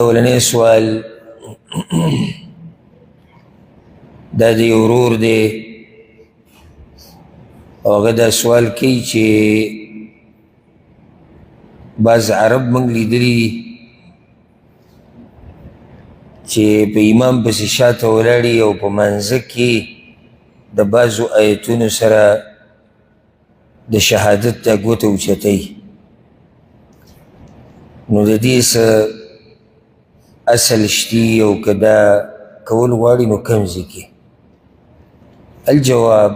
اولنی سوال دا دی ورور دی او هغه دا سوال کوي چې بعض عرب موږ لیدلي دي چې په امام پسې شاته ولاړي او په منځه کې د بعضو آیتونو سره د شهادت دا ګوته اوچتوي نو د دې څه اصل شتي او که دا کول غواړي نو کوم ځای کې الجواب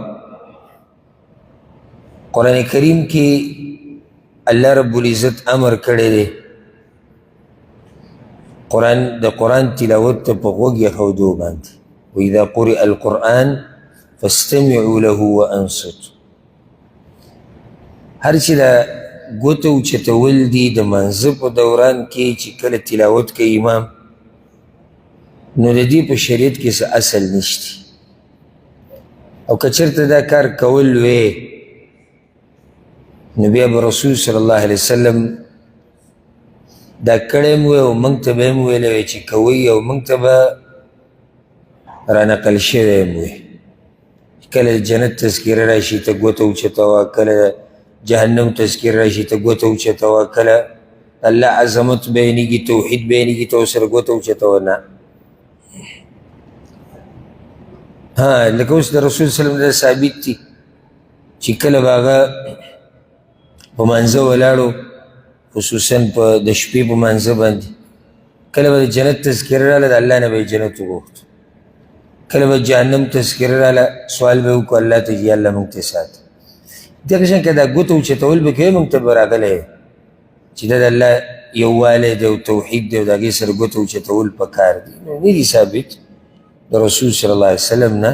قرآن کریم کې الله رب العزت امر کړی دی د قرآن تلاوت ته په غوږ ایښودو باندې واذا قرئ القرآن فاستمعوا له وانصتوا هر چې دا ګوته اوچتول دي د منځه په دوران کې چې کله تلاوت کوي امام نو د دې په شریعت کې څه اصل نشته او که چېرته دا کار کول وی نو بیا به رسول صلی الله علیه وسلم دا کړی م وی او موږ ته به یې م ویلی وی چې کوئ او موږ ته به رانقل شوی م وی کله جنت تذکیره راشي ته ګوته اوچتوه کله جهنم تذکیر راشي ته ګوته اوچتوه کله الله عظمت بیانېږي توحید بیانېږي ته ورسره ګوته اوچتوه نه لکه اوس د رسول صلی دا ثابت دي چې کله به هغه په منځه ولاړو خصوصا په د شپې په منځه باندې کله به د جنت تذکیره راله د الله نه به یې جنت وغوښتو کله به جهنم تذکیره راله سوال به وکړو الله ته یا الله موږ ته ساته دغه شان که دا ګوته اوچتول به کوې موږ ته به راغلی چې دا د الله یووالی دی او توحید دی او د هغې سره ګوته اوچتول پکار دي نو نه دي ثابت د رسول صلی الله علیه وسلم نه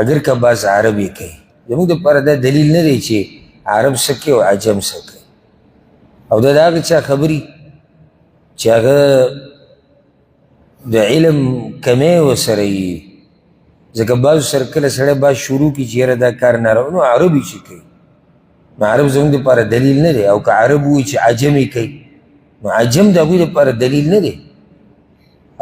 اگر که بعض عرب یې کوي زموږ دپاره دا دلیل نه دی چې عرب څه کوي او عجم څه کوي او دا د هغه چا خبري چې هغه د علم کمی ورسره وي ځکه بعضو سره کله سړی باز شروع کړي چې یاره دا کار ناروا نو عرب یې چې کوي نو عرب زموږ دپاره دلیل نه دی او که عرب ووایي چې عجم یې کوي نو عجم د هغوی دپاره دلیل نه دی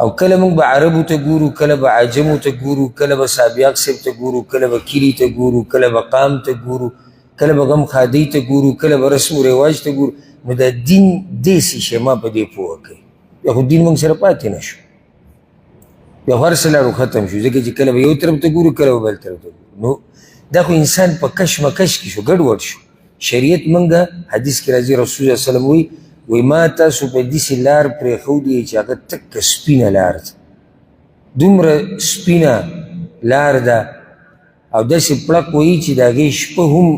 او کله موږ به عربو ته ګورو کله به عجمو ته ګورو کله به سابیاق صاحب ته ګورو کله به کلي ته ګورو کله به قام ته ګورو کله به غم خادۍ ته ګورو کله به رسم و رواج ته ګورو نو د دین داسې شی ما په دې پوهه کوي بیا خو دین موږ سره پاتې نه شو بیا خو هر څه لاړو ختم شو ځکه چې کله به یو طرف ته ګورو کله به بل طرف ته ګورو نو دا خو انسان په کشمکش کې شو ګډوډ شو شریعت موږ حدیث کې راځي رسول الله صلی الله علیه وسلم وایي ما تاسو په داسې لار پرېښودې چې هغه تکه سپینه لار ده دومره سپینه لار ده او داسې پړق وایي چې د هغې شپه هم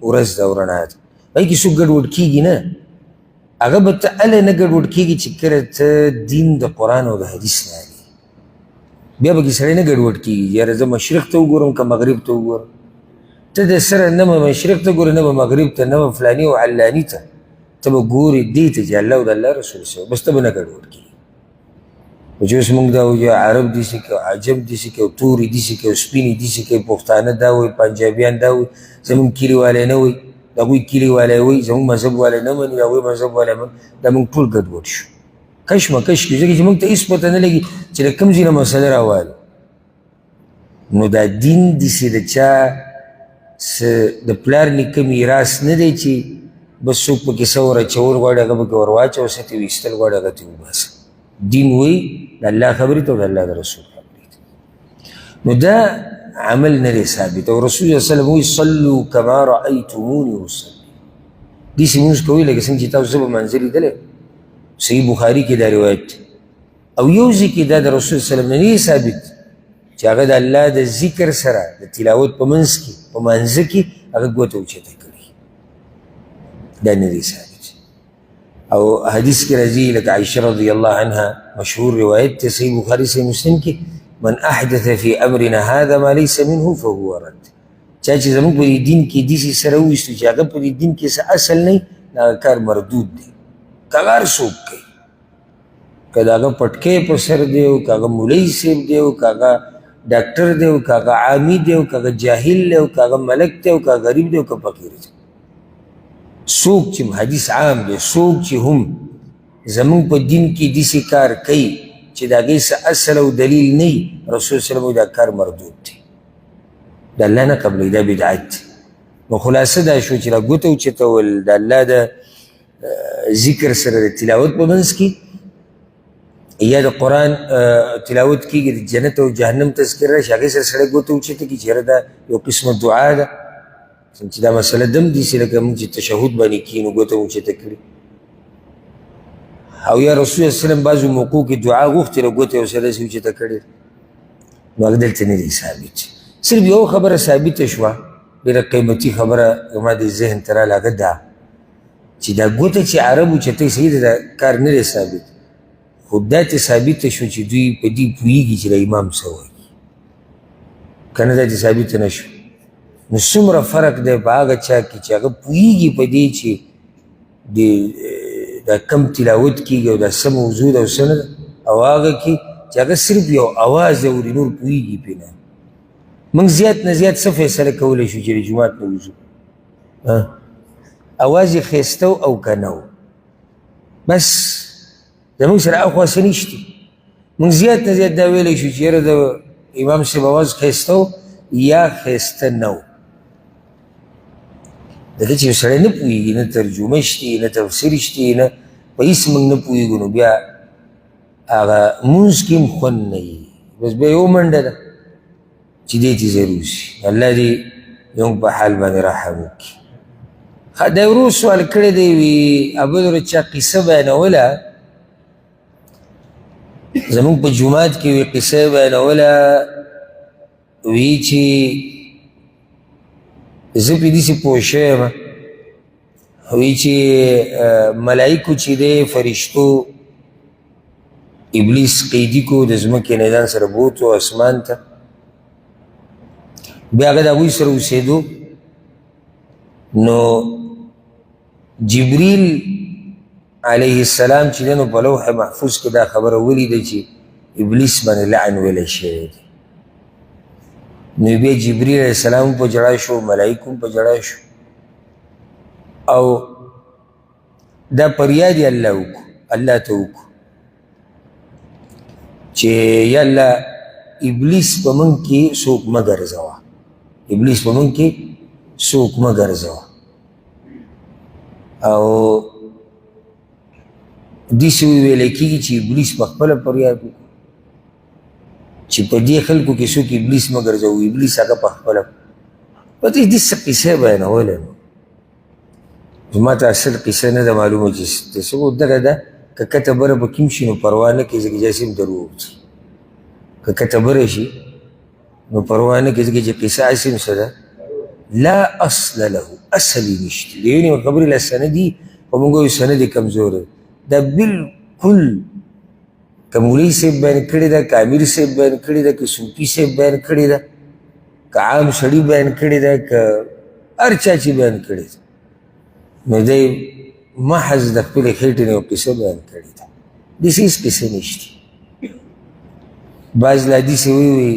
ورځ ده او رڼا ده هغې کې څوک ګډوډ کېږي نه هغه به ته هله نه ګډوډ کېږي چې کله ته دین د قرآن او د حدیث نه اخلي بیا به کې سړی نه ګډوډ کېږي یاره زه مشرق ته وګورم که مغرب ته وګورم ته د سره نه به مشرق ته ګورې نه به مغرب ته نه به فلاني او علاني ته ته به ګورې دې ته چې الله او د الله رسول سوی بس ته به نه ګډوډ کېږي خو چې اوس موږ دا وایو عرب داسې کوي عجم داسې کوي تورې داسې کوي سپینې داسې کوي پښتانه دا وایي پنجابیان دا وایي زموږ کلي والی نه وایي د هغوی کلي والی وایي زموږ مذهب والی نه مني د هغوی مذهب والی مني دا موږ ټول ګډوډ شو کشمکش کښې ځکه چې موږ ته هېڅ پته نه لګي چې د کوم ځای نه مسله راوالي نو دا دین داسې د چا د پلار نیکه میراث نه دی چې بس څوک پکې څه ور اچول غواړي هغه پکې ور واچوه څه ترې ویستل غواړي هغه ترې وباسه دین وایي د الله خبرې ته او د الله د رسول خبرې ته نو دا عمل نه دی ثابت او رسول صلی الله علیه وسلم وایي صلو کما رأیتموني اصلي داسې لمونځ کوئ لکه څنګه چې تاسو زه به منځه لیدلی صحیح بخاري کې دا روایت دی او یو ځای کې دا د رسول صلی الله علیه وسلم نه دی ثابت چې هغه د الله د ذکر سره د تلاوت په منځ کې په منځه کې هغه ګوته اوچته کړي دا نه دی ثابت او حدیث کې راځي لکه عایشه رضی الله عنها مشهور روایت دی صحیح بخاري صحیح مسلم کې من احدث فی امرنا هذا ما لیس منه فهو رد چا چې زموږ په دې دین کې داسې سره وویستو چې هغه په دې دین کې څه اصل نه وي هغه کار مردود دی که هر څوک کوي که د هغه پټکی په سر دی او که هغه مولوي صاحب دی او که هغه ډاکټر دی او که هغه عامي دی او که هغه جاهل دی او که هغه ملک دی او که غریب دی او که فقیر دی څوک چې حدیث عام دی څوک چې هم زمونږ په دین کې داسې کار کوي چې د هغې څه اصل او دلیل نه وي، رسول صلی الله دا کار مردود دی، د الله نه قبلوي، دا بدعت دی. نو خلاصه دا شو چې دا ګوته اوچتول د الله د ذکر سره د تلاوت په منځ کې یا د قرآن تلاوت کېږي، د جنت او جهنم تذکر راشي، هغې سره سړی ګوته اوچته کړي چې یاره دا یو قسمه دعا ده، چې دا مسله دم داسې لکه موږ چې تشهد باندې کښېنو ګوته اوچته کړي. او یا رسول صلی الله علیه وسلم بعضو موقعو کې دعا غوښتې ده ګوته یو سړی داسې اوچته کړې، نو هغه دلته نه دی ثابت. صرف یو خبره ثابته شوه، ډېره قیمتي خبره زما د ذهن ته راله، هغه دا چې دا ګوته چې عرب اوچتوي صحیح ده، دا کار نه دی ثابت، خو دا ته ثابته شو چې دوی په دې پوهېږي چې د امام څه وایي، که نه دا ته ثابته نه شو. نو څومره فرق دی په هغه چا کې چې هغه پوهېږي په دې چې دا کم تلاوت کېږي او دا څه موضوع ده او څه نه ده، او هغه کې چې هغه صرف یو اواز اوري، نور پوهېږي پرې نه. موږ زیات نه زیات څه فیصله کولی شو چې د جومات نه وځو؟ اواز یې ښایسته او که نه و، بس زموږ سره اخوا څه نشته. موږ زیات نه زیات دا ویلی شو چې یاره د امام صاحب اواز ښایسته و یا ښایسته نه و. دغه چې یو سړی نه پوهېږي، نه ترجمه شته، نه تفسیر شته، نه په هېڅ موږ نه پوهېږو، نو بیا هغه مونځ کې هم خوند نه وي، بس بیا یو منډه ده چې دې ته ضرور شي. الله دې زموږ په حال باندې رحم وکړي. دا ورو سوال کړی دی، وي ابدره چا قصه بیانوله زمونږ په جومات کې، وي قصه بیانوله، وی چې زه پې داسې پوه شوی یم، وی چې ملایکو چې دی فرشتو ابلیس قیدي کو د ځمکې نه ځان سره بوتو اسمان ته، بیا هغه د هغوی سره اوسېدو. نو جبریل علیه السلام چې دی نو په لوح محفوظ کې دا خبره ولیده چې ابلیس باندې لعن ویلی شوی دی. نو بیا جبریل علیه السلام په جړا شو، ملایکو په جړا شو، او دا فریاد یې الله وکړو، الله ته وکړو چې یا الله ابلیس په موږ کې څوک مه ګرځوه، ابلیس په موږ کې څوک مه ګرځوه. او داسې وویلی کېږي چې ابلیس په خپله فریاد وکړو چې په دې خلکو کې څوک ابلیس مه ګرځوو، ابلیس هغه په خپله. په دې داسې قصه بیانولی نو زما ته اصل قصه نه ده معلومه چې څه دغه ده، که کته بره به کوم شي نو پروا نه کوي، ځکه جاسې هم دروغ دي. که کته بره شي نو پروا نه کوي، ځکه چې قصه هسې هم څه ده، لا اصل له، اصل یې نشته. د یو نیمه خبرې له سندي خو موږ وایو سند یې کمزوری، دا بالکل که مولوي صاحب بیان کړې ده، که امیر صاحب بیان کړې ده، که صوفي صاحب بیان کړې ده، که عام سړي بیان کړې ده، که هر چا چې بیان کړې ده، نو دی محض د خپلې خېټې نه یو قصه بیان کړې ده، داسې هېڅ قصه نشته. بعض لا داسې وایي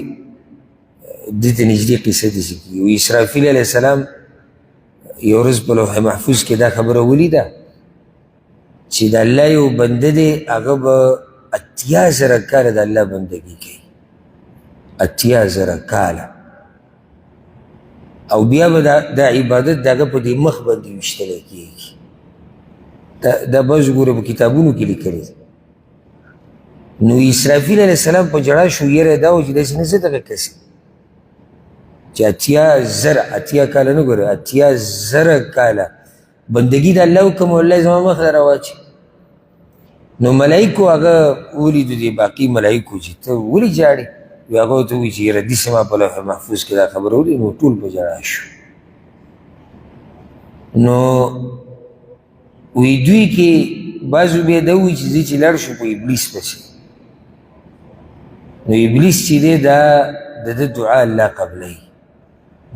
دې ته نږدې قصه داسې کېږي، وایي اسرافیل علیه السلام یو ورځ په لوح محفوظ کې دا خبره ولیده چې د الله یو بنده دی، هغه به 80,000 کاله د الله بندګي کوي، 80,000 کاله، او بیا به دا عبادت د هغه په دې مخ باندې ویشتلی کېږي. دا بعض ګوره په کتابونو کې لیکلي. نو اسرافیل علیه السلام په جړا شو، یره دا و چې داسې نه څه دغه کسي چې 80,000 کاله نه ګوره 80,000 کاله بندګي د الله وکړم، والله زما مخ ته راواچي. نو ملایکو هغه ولیدو، دې باقي ملایکو چې ته ولې جاړې؟ وی هغه ورته ووایي چې یاره داسې ما په لوح محفوظ کې دا خبره ولید، نو ټول په ژړا شو. نو وی دوی کې بعضو بیا دا وایي چې ځي چې لاړ شو په ابلیس پسې، نو ابلیس چې دی دا د ده دعا الله قبلوي،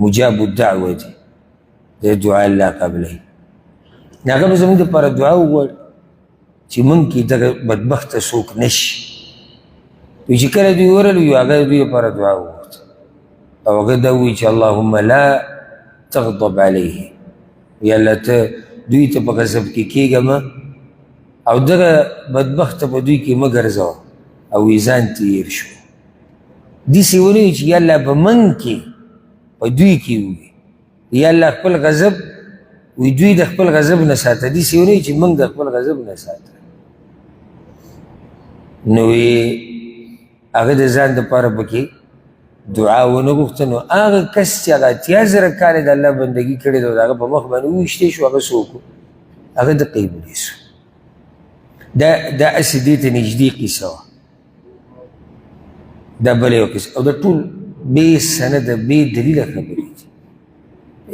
مجاب الدعوه دی، د دعا الله قبلوي. نو هغه به زموږ دپاره دعا وغواړي چې موږ کې دغه بدبخته څوک نشي. وی چې کله دوی ورل وي هغه دوی لپاره دعا وغوښته، او هغه دا وایي چې اللهم لا تغضب علیه، یا الله ته دوی ته په غضب کې کېږه مه، او دغه بدبخته په دوی کې مه ګرځوه او وی ځان تېر شو داسې ونه وي چې یا الله په من کې په دوی کې وي یا الله خپل غضب وی دوی د خپل غضب نه ساته داسې ونه وي چې موږ د خپل غضب نه ساته نو وی هغه د ځان دپاره پکې دعا ونه غوښته نو هغه کس چې هغه 8000 کاله د الله بندګي کړې ده د هغه په مخ باندې وویشتی شو هغه څوک هغه د ابلیس دا هسې دې ته نږدې قصه وه دا بله یو قصه او دا ټول بې سنده بې دلیله خبرې دي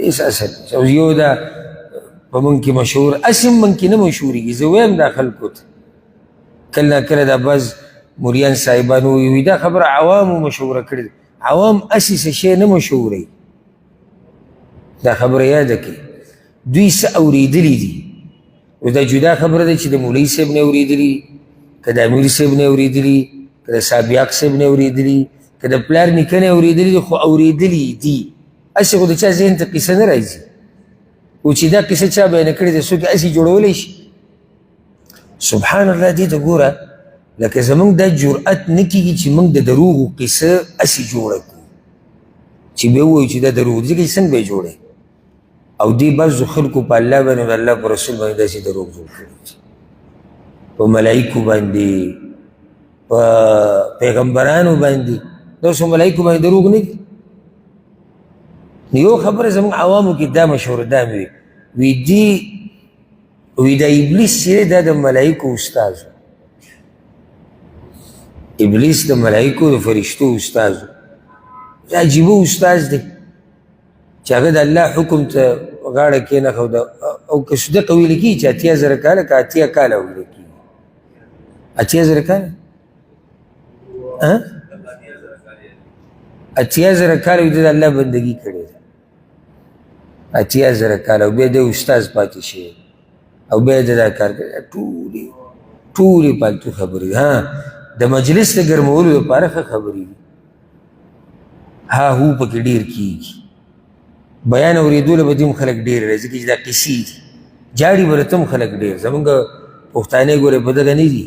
هېڅ اصل او یو دا په موږ کې مشهور هسې موږ کې نه مشهورېږي زه وایم دا خلکو ته کله نه کله دا بعض موریان صاحبانو وي دا خبره عوامو مشهوره کړې ده عوام هسې څه شی نه مشهوروي دا خبره یاده کړي دوی څه اورېدلي دي اوس دا جدا خبره ده چې د مولوي صاحب نه اورېدلي که د امیر صاحب نه اورېدلي که د سابیاق صاحب نه اورېدلي که د پلار نیکه نه اورېدلي دي خو اورېدلي دي هسې خو د چا ذهن ته قصه نه راځي او چې دا قصه چا بیانه کړې ده څوک یې هسې جوړولی شي سبحان الله دې ته ګوره لکه زمونږ دا جرأت نه کېږي چې موږ د دروغو قصه هسې جوړه کړو چې بیا ووایو چې دا دروغ دي ځکه چې څنګه به یې جوړوي او دې بعضو خلکو په الله باندې او د الله په رسول باندې داسې دروغ جوړ کړي دي په ملایکو باندې په پیغمبرانو باندې دا اوس ملایکو باندې دروغ نه دي یو خبره زموږ عوامو کې دا مشهوره دا مې وي دي وی دا ابلیس چې دا د ملایکو استاذ ابلیس د ملایکو د فرشتو استاذ عجیبه استاذ دی چې هغه د الله حکم ته غاړه کېنښوده او که صدق ویل کېږي چې 8000 کاله که 80 کاله ویل کېږي 8000 کاله 8000 کاله د الله بندګي کړې ده 8000 کاله او بیا د استاذ پاتې شي او بیا د دا کار کوي ټولې پالتو خبرې ها د مجلس د ګرمولو لپاره ښه خبرې دي ها هو پکې ډېر کېږي بیان اورېدلو به دې هم خلک ډېر راځي ځکه چې دا قصې دي جاړي به ته هم خلک ډېر زمونږ پښتانه ګورې په دغه نه دي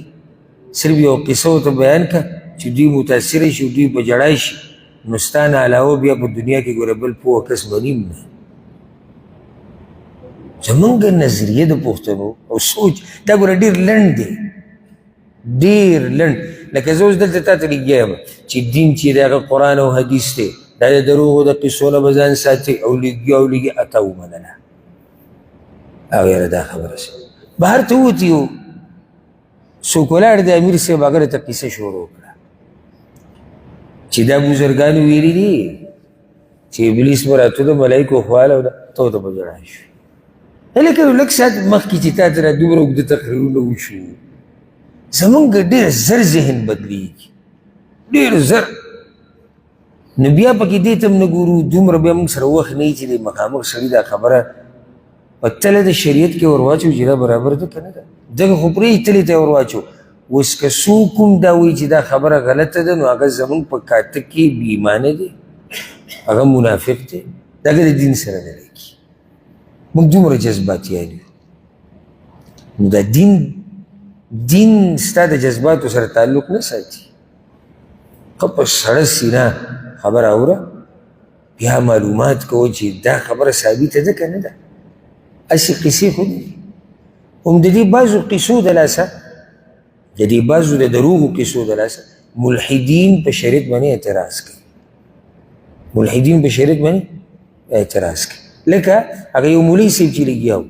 صرف یو قصه ورته بیان کړه چې دوی متاثره شي دوی په ژړای شي نو ستا نه علاوه بیا په دنیا کې ګوره بل پوه کس منیم نه زمونږ نظریه د پښتنو او سوچ دا ګوره ډېر لنډ دی ډېر لنډ لکه زه اوس دلته تا ته لګیا یم چې دین چې د هغه قرآن او حدیث دی دا د دروغو د قصو نه به ځان ساتي او لږي او لږي اته ومنله او یاره دا خبره شي بهر ته ووتي یو څوک ولاړ د امیر صاحب هغه ته قصه شروع کړه چې دا بزرګانو ویلي دي چې ابلیس به راته د ملایکو خواله او ته ورته په ژړا شو هلکه لږ ساعت مخکې چې تا ته را دومره اوږده تقریرونه وشو زمونږ ډېر زر ذهن بدلېږي ډېر زر نو بیا پکې دې ته هم نه ګورو دومره بیا موږ سره وخت نه وي چې د مخامخ سړي دا خبره په تله د شریعت کې ور واچو چې دا برابر ده که نه ده دغه خو پرېږدي تلې ته ور واچو اوس که څوک هم دا وایي چې دا خبره غلطه ده نو هغه زمونږ په کاته کې بې ایمانه دی هغه منافق دی دغه د دین سره نه لګي موږ دومره جذباتیان یو نو دا دین ستا د جذباتو سره تعلق نه ساتي ښه په سړه سینه خبره اوره بیا معلومات کوو چې دا خبره ثابته ده که نه ده هسې قصې خو دي هم د دې بعضو قصو د لاسه د دې بعضو د دروغو قصو د لاسه ملحدین په شریعت باندې اعتراض کوي ملحدین په شریعت باندې اعتراض کوي لکه هغه یو مولوي صاحب چې لګیا و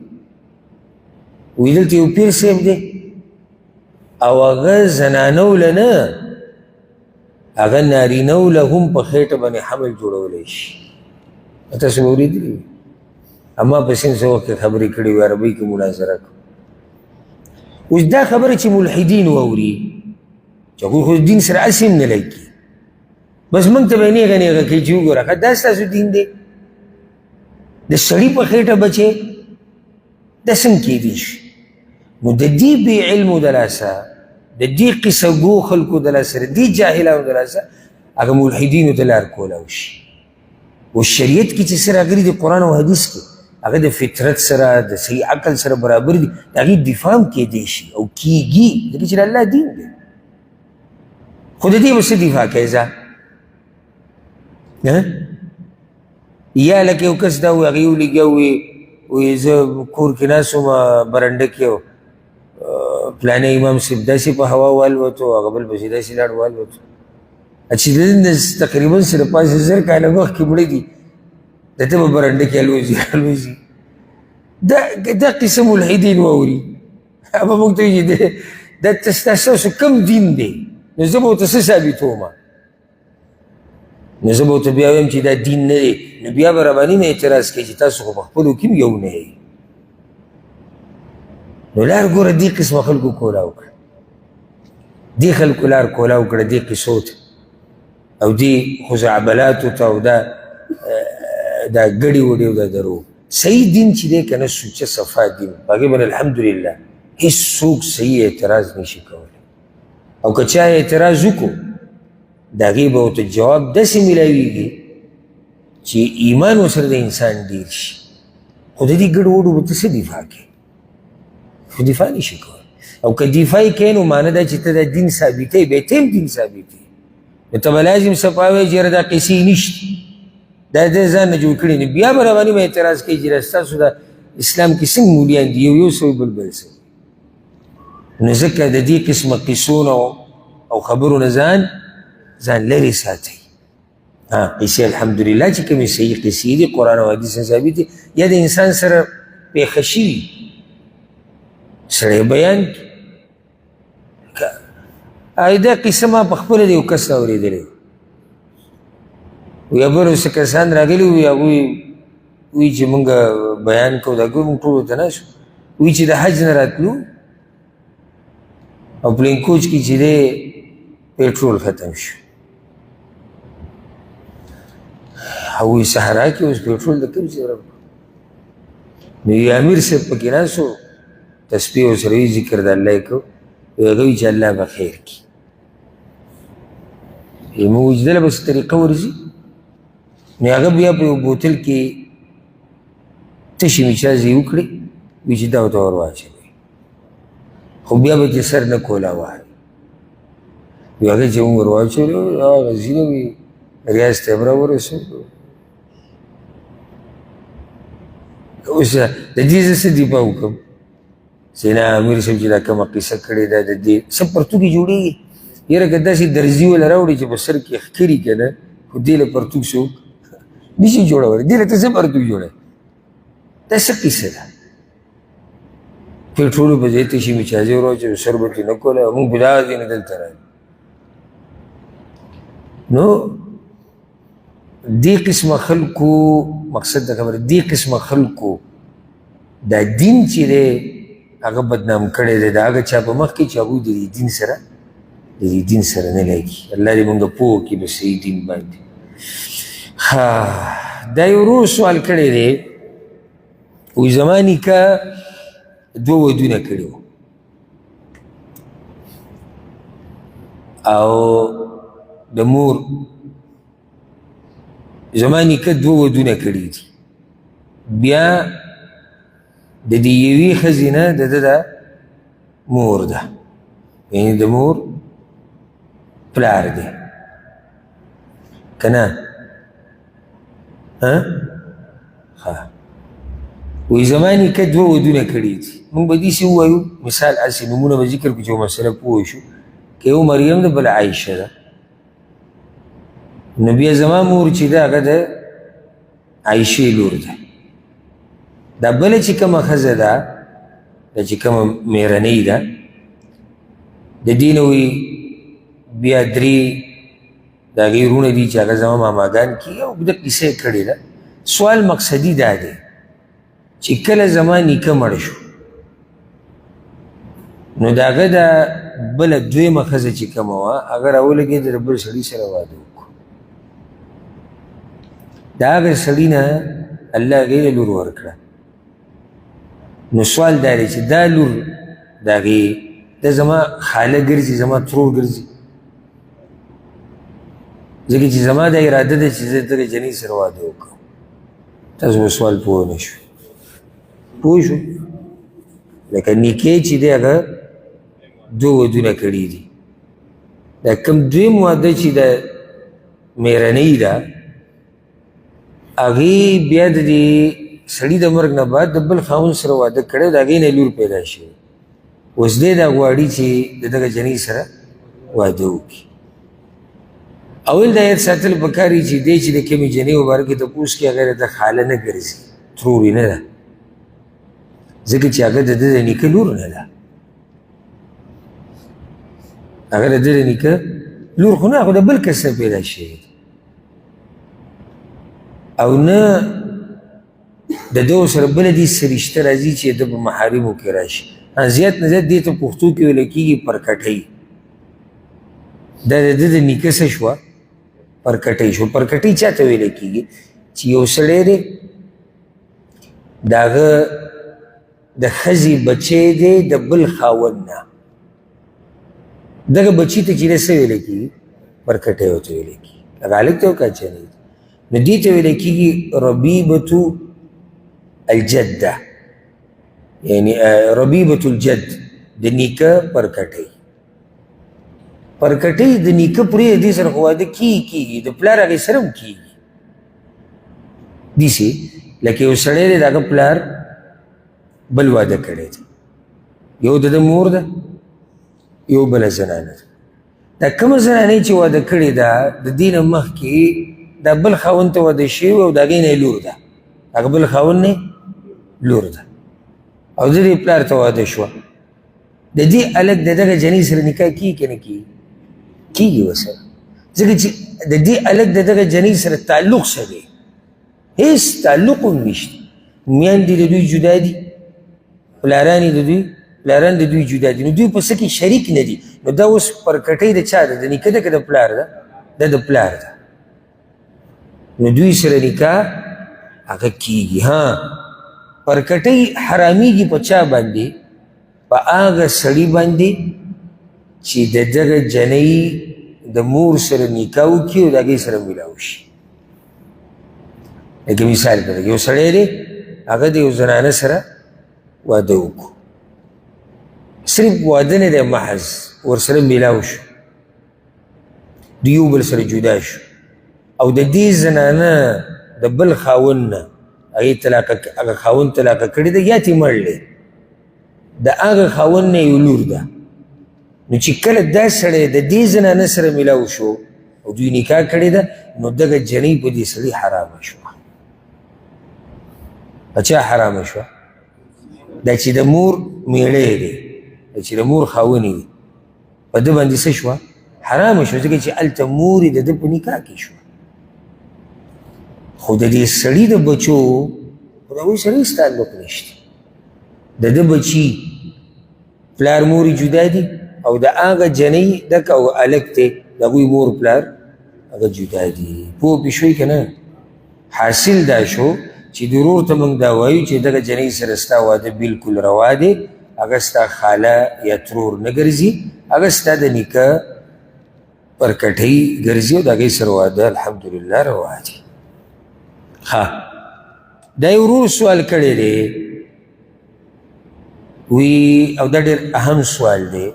وی دلته یو پیر صاحب دی او هغه زنانو له نه هغه نارینو له هم په خېټه باندې حمل جوړولی شي تاسو مې اورېدلي اما په سین څه وخت خبرې کړې وې عربۍ کې مناظره کوو اوس دا خبره چې ملحدین واوري چې هغوی خو دین سره هسې هم نه لګي بس موږ ته به یې نیغه نیغه کوي چې وګوره ښه دا ستاسو دین دی د سړي په خېټه بچې دا څنګه کېدی شي نو د دې بې علمو د لاسه د دې قصه ګو خلکو د لاسه د دې جاهلانو د لاسه هغه ملحدینو ته لار کولی شي اوس شریعت کې چې څه راغلي د قرآن او حدیث کې هغه د فطرت سره د صحیح عقل سره برابر دي د هغې دفاع هم کیدی شي او کیږي ځکه چې د الله دین دی خو د دې به څه دفاع کوې ځه یا لکه یو کس دا وایي هغې ولګیا وایي زه کور کې ناست وم برنډه کې پلانې امام صاحب داسې په هوا والوتو هغه بل پسې داسې لاړ والوتو چې د تقریبا سره پاسې 1000 کاله مخکې مړه دي د ته به برنډه کې الوځي دا قصه ملحدین واوري به موږ ته وایي چې دا ستاسو کوم دین دی نو زه به ورته څه ثابتوم نو زه به ورته بیا وایم چې دا دین نه دی نو بیا به راباندې نه اعتراض کوي چې تاسو خو په خپلو کې هم یو نه یې نو لار ګوره دې قسمه خلکو کولا وکړه دې خلکو لار کولا وکړه دې قصو ته او دې خزعبلاتو ته او دا ګډې وډې او دا درو صحیح دین چې دی که نه سوچه صفا دین په هغې باندې الحمدلله هېڅوک صحیح اعتراض نشي کولی او که چا اعتراض وکړو د هغې به ورته جواب داسې میلاویږي چې ایمان ورسره د انسان ډېر شي خو د دې ګډ وډو به ته څه دفاع کوې خو دفاع نشي کولی او که دفاع یې کوې نو معنی دا چې ته دا دین ثابتوې بیا ته هم دین ثابتوې نو ته به لازم څه پاوې چې یاره دا قصې نشته دا د ځان نه جوړ کړي نو بیا به راباندې به اعتراض کوي چې ستاسو د اسلام کې څنګه مولیان دي یو سوی بل بل سوی نو ځکه د دې قسمه قصو او خبرو نه ځان لرې ساتئ قصې الحمدلله چې کومې صحیح قصې دي قرآن او حدیث ثابت دي یا د انسان سره پېښه شوي سړی بیان کړي دا قصه ما په خپله د یو کس نه اورېدلی وی بل اوس کسان راغلي وي هغوی وی چې مونږ بیان کوو دا ګوی مونږ ټولو ته ناست وی چې د حج نه راتلو او پلین کوچ کې چې دی پیټرول ختم شو او وی صحرا کې اوس پیټرول د کوم ځای راغلو نو یو امیر صاحب پکې ناست و تسبیح ورسره وي ذکر د الله یې کوو وی هغه وی چې الله به خیر کړي مونږ وی چې دله به څه طریقه ورځي نو هغه بیا په یو بوتل کې تشې میچازې وکړې وي چې دا ورته ور واچوئ خو بیا به چې سر نه کولا وهئ وي هغې چې موږ ور واچولو هغه ځینې وي ریاض صاحب راورسېدو اوس د دې زه څه دفاع وکړم چې نه امیر صاحب چې دا کومه قصه کړې ده د دې څه پرتوګې جوړېږي یاره که داسې درزي وله راوړي چې په سر کې ښکري که نه خو دې له پرتوګ څوک نشي جوړولی دې له ته څه پرتوګ جوړوي دا څه قصه ده پیټرولو په ځای تشي میچازې ور واچوي سر به ترې نه کولی او موږ بلا ځای نه دلته راغلو نو دې قسمه خلکو مقصد د خبره دې قسمه خلکو دا دین چې دی هغه بدنام کړی دی د هغه چا په مخ کې چې هغوی د دې دین سره نه لګي الله دې مونږ پوه کړي په صحیح دین باندې دا یو ورور سوال کړی دی وایي زما نیکه 2 ودونه کړي وو او د مور زما نیکه 2 ودونه کړي دي بیا د دې یوې ښځې نه د ده دا مور ده یعنې د مور پلار دی که نه وایي زما نیکه 2 ودونه کړي دي موږ به داسې ووایو مثال هسې نومونه به ذکر کړو چې یو مسله پوه شو که یو مریم ده بله عایشه ده نو بیا زما مور چې ده هغه د عایشې لور ده دا بله چې کومه ښځه ده دا چې کومه میرنۍ ده د دې نه وایي بیا 3 د هغې وروڼه دي چې هغه زما ماماګان کېږي او اوږده کیسه یې کړې ده سوال مقصدي دا دی چې کله زما نیکه مړ شو نو د هغه د بله 2مه ښځه چې کومه وه هغه راولګېده د بل سړي سره واده وکړو د هغه سړي نه الله هغې له لور ورکړه نو سوال دا دی چې دا لور د هغې دا زما خاله ګرځي زما ترور ګرځي ځکه چې زما دا اراده ده چې زه دغه جنۍ سره واده وکړم تاسو به سوال پوه نه شوئ پوه شو لکه نکاح چې دی هغه دو ودونه کړي دي دا کوم دویم واده چې د میرنۍ ده هغې بیا د دې سړي د مرګ نه بعد د بل خاوند سره واده کړی د هغې نه لور پیدا شوی اوس دی دا غواړي چې د دغه جنۍ سره واده وکړي اول د آیت ساتل پکار وي چې دی چې د کومې جنۍ مبارکې تپوس کې هغه د خاله نه ګرځي ترور یې نه ده ځکه چې هغه د ده د نیکه لور نه ده هغه د ده د نیکه لور خو نه خو د بل کس نه پیدا شوې او نه د ده سره بله دې څه رشته راځي چې د په محارمو کې راشي زیات نه زیات دې ته پښتو کې ویل کېږي پرکټۍ دا د ده د نیکه څه شوه پرکټۍ شو پرکټۍ چا ته ویل کېږي چې یو سړی دی د هغه د ښځې بچی دی د بل خاوند نه دغه بچي ته چې دی څه ویلی کېږي پرکټۍ ورته ویلی کېږي هغه هلک ته که چا نه دی نو دې ته ویلی کېږي ربیبة الجده یعنی ربیبة الجد د نیکه پرکټۍ پرکټۍ د نیکه پورې د دې سره خو واده کېږي د پلار هغې سره هم کېږي داسې لکه یو سړی دی د هغه پلار بل واده کړی دی یو د ده مور ده یو بله زنانه ده دا کومه زنانه چې واده کړې ده د دې نه مخکې دا بل خاوند ته واده شوی او د هغې نه یې لور ده هغه بل خاوند نه لور ده او د دې پلار ته واده شوه د دې هلک د دغه جنۍ سره نکاح کېږي که نه کېږي کېږي ورسره ځکه چې د دې هلک د دغه جنۍ سره تعلق څه دی هېڅ تعلق هم نشته میندې د دوی جدا دي پلاران د دوی جدا دي نو دوی په څه کې شریک نه دي نو دا اوس پرکټۍ د چا ده د نیکه ده که د پلار ده دا د پلار ده نو دوی سره نکاح هغه کېږي ها پرکټۍ حرامیږي په چا باندې په هغه سړي باندې چې د دغه جنۍ د مور سره نکاح وکړي او د هغې سره میلاو شي لکه مثال په یو سړی دی هغه د یو زنانه سره واده وکړو صرف واده نه دی محض ورسره میلاو شو د یو بل سره جدا شو او د دې زنانه د بل خاوند نه هغه خاوند طلاقه کړې ده یا تې مړلی د هغه خاوند نه یو لور ده نو چې کله دا سړی د دې زنانه سره میلاو شو او دوی نکاح کړې ده نو دغه جنۍ په دې سړي حرامه شوه په چا حرامه شوه دا چې د مور میړی دی دا چې د مور خاونې دی په ده باندې څه شوه حرامه شوه ځکه چې هلته مور یې د ده په نکاح کې شوه خو د دې سړي د بچو خو د هغوی سره هېڅ تعلق نشته د ده بچي پلار مور جدا دي او د هغه جنۍ دک او هلک دی د هغوی مور پلار هغه جدا دي پوه پې شوی که نه حاصل دا شو چې ضرور ته موږ دا وایو چې دغه جنۍ سره ستا واده بلکل روا دی هغه ستا خاله یا ترور نه ګرځي هغه ستا د نیکه پرکټۍ ګرځي او د هغې سره واده الحمدلله روا دی ها دا یو ورور سوال کړی دی وی او دا ډېر اهم سوال دی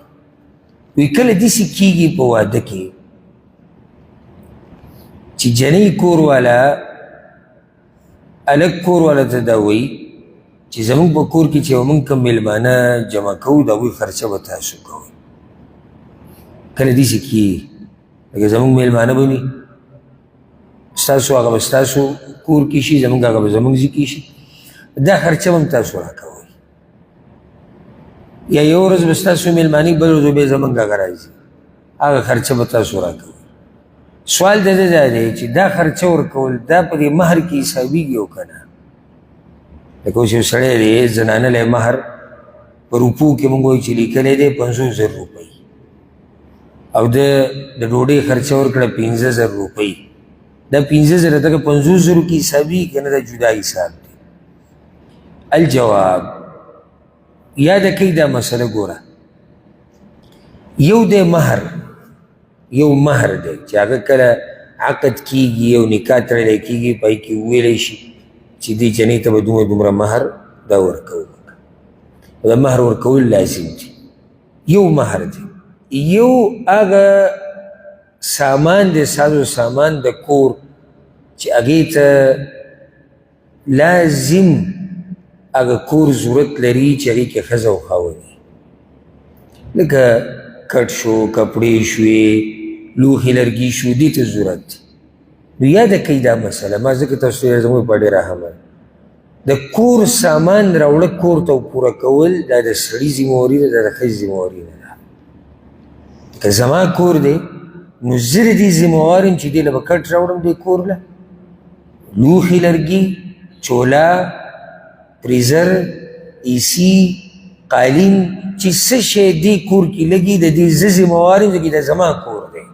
وی کله داسې کېږي په واده کې چې جنۍ کور والا هلک کور والا ته دا وایي چې زموږ په کور کې چې موږ کوم میلمانه جمع کوو د هغوی خرچه به تاسو کوئ کله داسې کېږي لکه زموږ میلمانه به وي ستاسو هغه به ستاسو کور کې شي زموږ هغه به زموږ ځای کې شي دا خرچه به هم تاسو راکوئ یا یو ورځ به ستاسو میلماني بل ورځ به زموږ هغه راځي هغه خرچه به تاسو راکوئ سوال د ده دا دی چې دا خرچه ورکول دا په دې مهر کې حسابېږي او که نه لکه اوس یو سړی دی زنانه لی مهر په روپو کې موږ وایو چې لیکلی دی 50,000 روپۍ او د ډوډۍ خرچه ورکړه 15,000 روپۍ دا 15,000 دغه 50,000 کې حسابېږي که نه دا جدا حساب دی الجواب یاده کوي دا مسله ګوره یو دی مهر یو مهر دی چې هغه کله عقد کېږي او نکاح تړلی کېږي پای کې وویلی شي چې دې جنۍ ته به دومره مهر دا ورکوو. دا مهر ورکول لازم دی. یو مهر دی، یو هغه سامان دی، سازو سامان د کور چې هغې ته لازم هغه کور ضرورت لري چې هغې کې ښځه او خاوند لکه کټ شو، کپړې شوې، لوښي لرګي شو، دې ته ضرورت دی. نو یاده کوي دا مسله، ما ځکه تاسو ته زموږ په ډېره رحمه د کور سامان راوړه کور ته پوره کول دا د سړي ذمهواري ده، دا د ښځې ذمهواري نه ده. که زما کور دی نو زه د دې ذمهوار یم چې دې له به کټ راوړم دې کور له، لوښي لرګي، چوله، فریزر، ایسی، قالین، چې څه شی دې کور کې لګي د دې زه ذمهوار یم ځکه دا زما کور دی.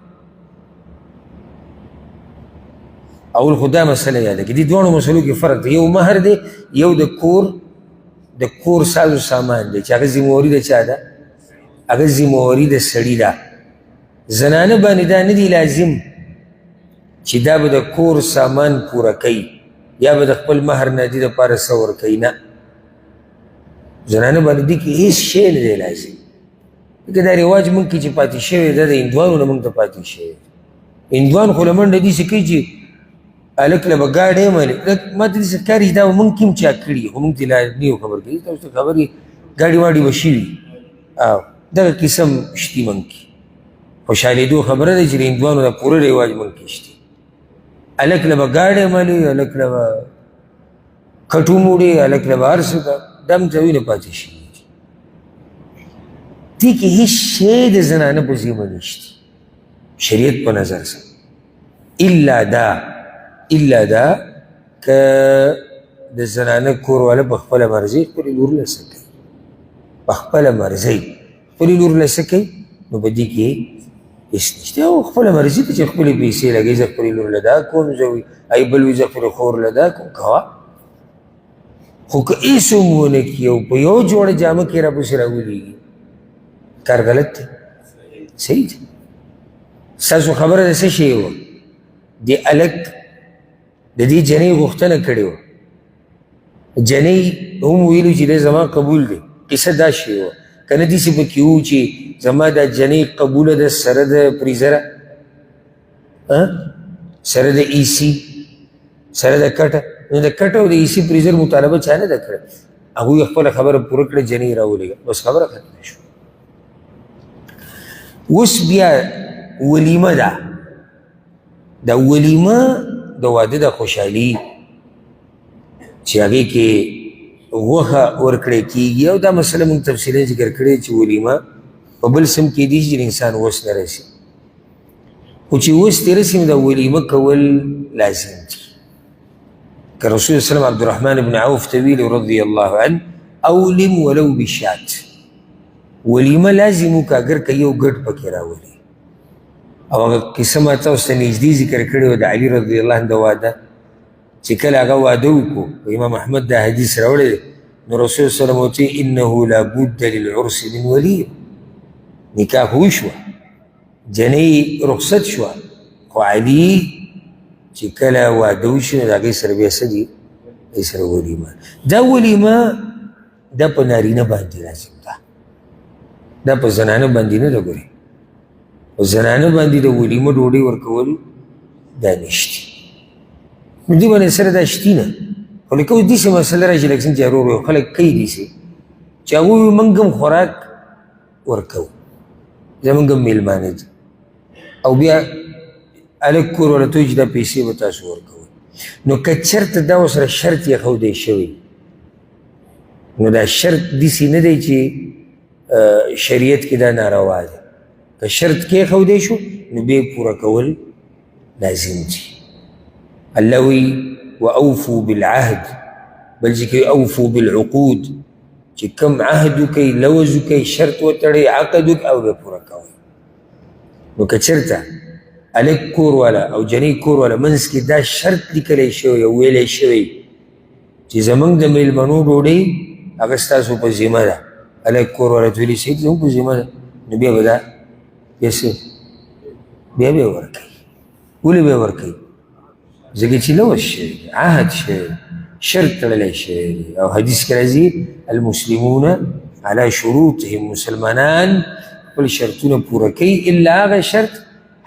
اول خو دا مسله یاده کړئ، دې دواړو مسلو کې فرق دی. یو مهر دی، یو د کور سازو سامان دی چې هغه ذمهواري د چا ده؟ هغه ذمهواري د سړي ده. زنانه باندې دا نه دی لازم چې دا به د کور سامان پوره کوي یا به د خپل مهر نه دې دپاره څه ورکوي، نه. زنانه باندې دې کې هېڅ شی نه دی لازم. لکه دا رواج موږ کې چې پاتې شوی ده د هندوانو نه موږ ته پاتې شوی. هندوان خو له منډه داسې کوي چې هلک له به ګاډی منې، ما ته داسې ښکاري دا به موږ کې هم چا کړي خو موږ ته لا نه یو خبر کوي. تاسو ته خبر وي ګاډي واډي به شوي، او دغه قسم شتي موږ کې. خوشحالېدو خبره ده چې د هندوانو دا پوره رواج موږ کې شتي. هلک له به ګاډی ملي، هلک له به کټو موړي، هلک له به هر څه ده، دا موږ ته وینه پاتې شوي دي. دې کې هېڅ شی د زنانه په ذمه نشته شریعت په نظر سره، الا دا که د زنانه کور والا په خپله مرضۍ خپلې لور له څه کوي، په خپله مرضۍ خپلې لور له څه کوي، نو په دې کې هېڅ نشته. او خپله مرضي ته چې خپلې پیسې لګوي، زه خپلې لور له دا کوم، زه ای بل وي زه خپلې خور له دا کوم، کوه. خو که هېڅ هم ونه کړي او په یو جوړه جامه کې راپسې راولېږي، کار غلط دی، صحیح دی. ستاسو خبره د څه شی وه؟ د هلک د دې جنۍ غوښتنه کړې وه، جنۍ هم ویلو چې دی زما قبول دی. قصه دا شی وه، که نه داسې پکې وو چې زما دا جنۍ قبوله ده سره د فریزره، سره د ایسي، سره د کټه. نو د کټه او د ایسي فریزر مطالبه چا نه ده کړې، هغوی خپله خبره پوره کړه، جنۍ راولېږه، بس خبره ختمه شوه. اوس بیا ولیمه ده. دا ولیمه د واده د خوشحالي چې هغې کې غوښه ورکړی کېږي، او دا مسله موږ تفصیلا ذکر کړې چې ولیمه په بل سم کېدی شي چې انسان وس نه رسي، خو چې وس دې رسي نو دا ولیمه کول لازم دي. که رسول صلی الله علیه وسلم عبدالرحمن بن عوف ته ویلي رضی الله عنه اولم ولو بشات، ولیمه لازم وکړه اګر که یو ګډ پکې راولي. او هغه قصه ما تاسو ته نږدې ذکر کړې وه د علي رضی الله عنه د واده، چې کله هغه واده وکړو، امام احمد دا حدیث راوړی دی، نو رسول صلی الله علیه وسلم ورته انه لابد للعرس من ولي، نکاح وشوه، جنۍ رخصت شوه، خو علي چې کله واده وشي نو د هغې سره بیا څه دي؟ هغې سره ولیمه. دا ولیمه دا په نارینه باندې لازم ده، دا په زنانه باندې نه ده. ګورې په زنانه باندې د ولیمه ډوډۍ ورکول دا نشته، نو دې باندې سره دا شتي نه. خو لکه اوس داسې مسله راشي لکه څنګه چې ورو ورو خلک کوي داسې چې هغوی وایي موږ هم خوراک ورکوو، زموږ هم میلمانه دي، او بیا هلک کور والا ته وایي چې دا پیسې به تاسو ورکوئ. نو که چېرته دا ورسره شرط ایښودی شوی، نو دا شرط داسې نه دی چې شریعت کې دا ناروا دی. که شرط کېښودی شو نو بیا پوره کول لازم دي. الله وی واوفوا بالعهد، بل چې کوي اوفوا بالعقود، چې کم عهد وکئ، لوز وکئ، شرط وتړئ، عقد وکئ، او بیا پوره کوئ. نو که چېرته هلک کور والا او جنۍ کور والا منځ کې دا شرط لیکلی شوی او ویلی شوی چې زموږ د میلمنو ډوډۍ هغه ستاسو په ذمه ده، هلک کور والا ته ویلي صحیح زموږ په ذمه ده، نو بیا به دا بیا څه بیا به یې ورکوي. ولې به یې ورکوي؟ ځکه چې لوز شوی، عهد شوی، شرط تړلی شوی دی او حدیث کې راځي المسلمون على شروطهم مسلمانان خپل شرطونه پوره کوي الا هغه شرط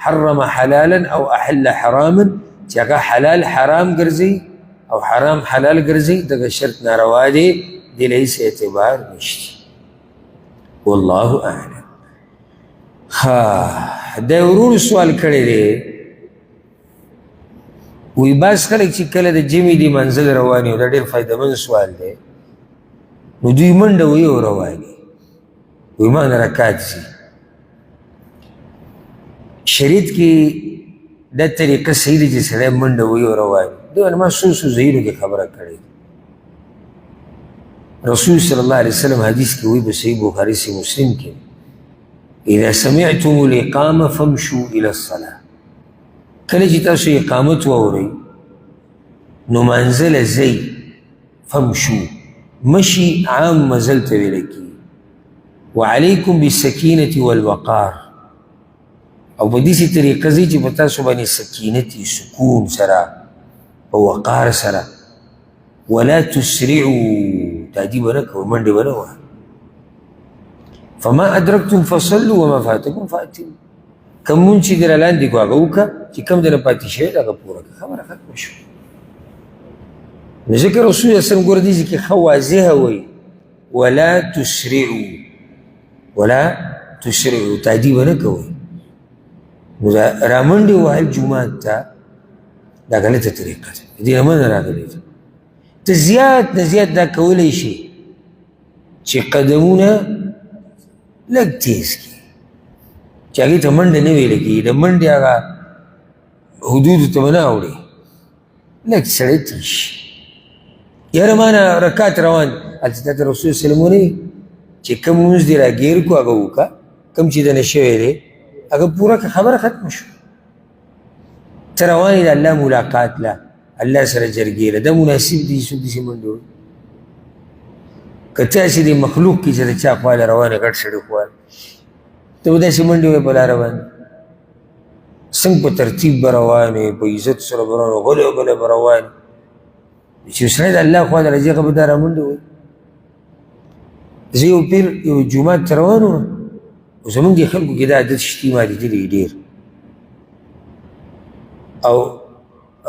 حرم حلالا او احل حراما چې هغه حلال حرام ګرځي او حرام حلال ګرځي دغه شرط ناروا دی دی له هیڅ اعتبار نشته والله اعلم. ها د ورور سوال کړی دی وی باز خلک چې کله د جمعې دی منزل روان وي دا ډېر فایدهمند سوال دی نو دوی منډه وهي او روان وي وی ما نه رکعت شي شریعت کې دا طریقه صحیح دی چې سړی منډه وهي او روان وي دوی ما څو ځایونو کې خبره کړې رسول صلی الله علیه وسلم حدیث کې وی په صحیح بخاري سے مسلم کې اذا سمعتم الاقامه فامشوا الى الصلاه کله چې تاسو اقامت واورئ نو منزل ځئ فامشو مشي عام مزل ته ویل کېږي وعلیکم بالسکینة والوقار او په داسې طریقه ځئ چې په تاسو باندې سکینت وي سکون سره په وقار سره ولا تسرعوا تعدي به نه کوئ منډې به نه وهئ فما ادرکتم فصلوا وما فاتکم فاتموا کم مونږ چې در لاندې کړو هغه وکړه چې کم درنه پاتې شوی دی هغه پوره کړه خبره ختمه شوه نو ځکه رسول صلی الله علیه وسلم ګوره دې کې ښه واضحه وایي ولا تسرعوا تعدي به نه کوئ نو دا رامنډې وهل جومات ته دا غلطه طریقه ده دې نه منه راغلی ده ته زیات نه زیات دا کولی شي چې قدمونه لږ تیز کړي چې هغې ته منډه نه ویل کېږي د منډې هغه حدودو ته به نه اوړي لږ سړی تېز شي یاره ما نه رکات روان هلته تا ته رسول سلم ونوي چې کوم لمونځ دې راګیر کړو هغه وکړه کوم چې دنه شوی دی هغه پوره کړه خبره ختمه شوه ته روان یې د الله ملاقات له الله سره جرګې له دا مناسب دي څوک داسې منډې وړي که ته هسې د مخلوق کې چې د چا خواله روان یې غټ سړي خواله ته به داسې منډې وایې په لاره باندې څنګه په ترتیب به روان یې په عزت سره به روان غلی غلی به روان یې چې سړی د الله خوا ته راځي هغه به دا رامنډې وایي زه یو پیر یو جومات ته روان وم او زمونږ دې خلکو کې دا عادت شتي ما لیدلی ډېر او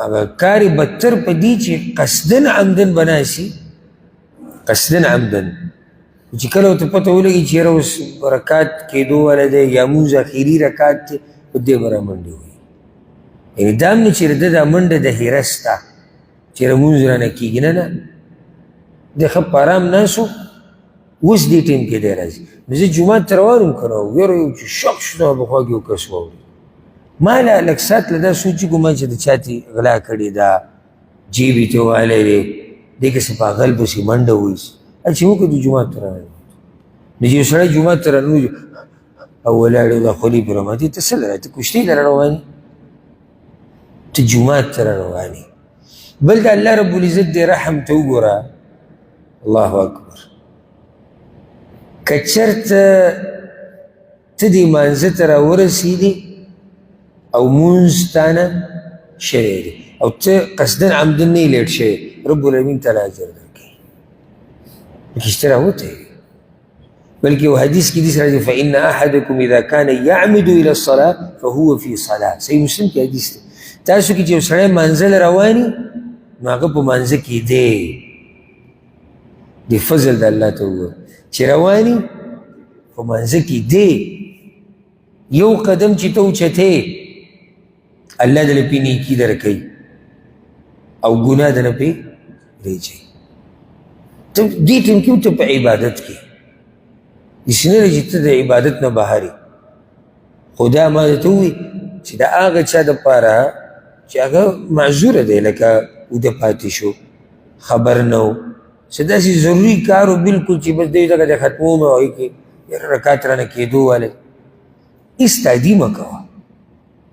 هغه کار یې بدتر په دې چې قصدن عمدن به ناسي قصدن عمدن چې کله ورته پته ولګي چې یاره اوس رکات کېدو والا دی یا مونځ اخري رکات دی په دې به رامنډې وایي یعنې دا هم نه چې د دا منډه د هیره سته چې مونځ رانه کېږي نه دی ښه په ارام ناست و اوس دې ټایم کې دی راځي نو زه جومات ته روان وم که نه ویره یو چې شک شو زما په خوا کې یو کس واورېد ما له لږ ساعت له دا سوچ ګمان چې د چا تې غلا کړې ده جیب یې ترې وهلی دی دې کې څه پاغل پسې منډه وایسي چې وکړو د جومات ته راننوت نو چې یو سړی جومات ته راننوځي او ولاړ یو دا خولې پرې روان دي ته څه لره ته کشتۍ لره روان یې ته جومات ته را روان یې بل د الله رب العزت دې رحم ته وګوره الله اکبر که چېرته ته دې مانځه ته راورسېدې او مونځ تا نه شوی دی او ته قصدن عمدن نه یې لیټ شوی رب العالمین تعالی اجر درکوي پکې راوتی بلکې یو حدیث کې داسې راځي فإن أحدكم إذا كان يعمد إلى الصلاة فهو في صلاة صحیح مسلم کې حدیث دی تاسو کې چې یو سړی مانځه له روان وي نو هغه په مانځه کې دی د فضل د الله ته وګوره چې روان وي په مانځه کې دی یو قدم چې ته اوچتې الله دله پې نیکي درکوي او ګناه دله پې پرېږدي ته دې ټیم کې ته په عبادت کې داسې نه ده چې ته د عبادت نه بهر یې خو دا ما درته ووایي چې د هغه چا دپاره چې هغه معذوره دی لکه اوده پاتې شو خبر نه و څه داسې ضروري کار و بلکل چې بس دی دغه د ختموم او هغې کې یاره رکات رانه کېدو والی هېڅ تعدي مه کوه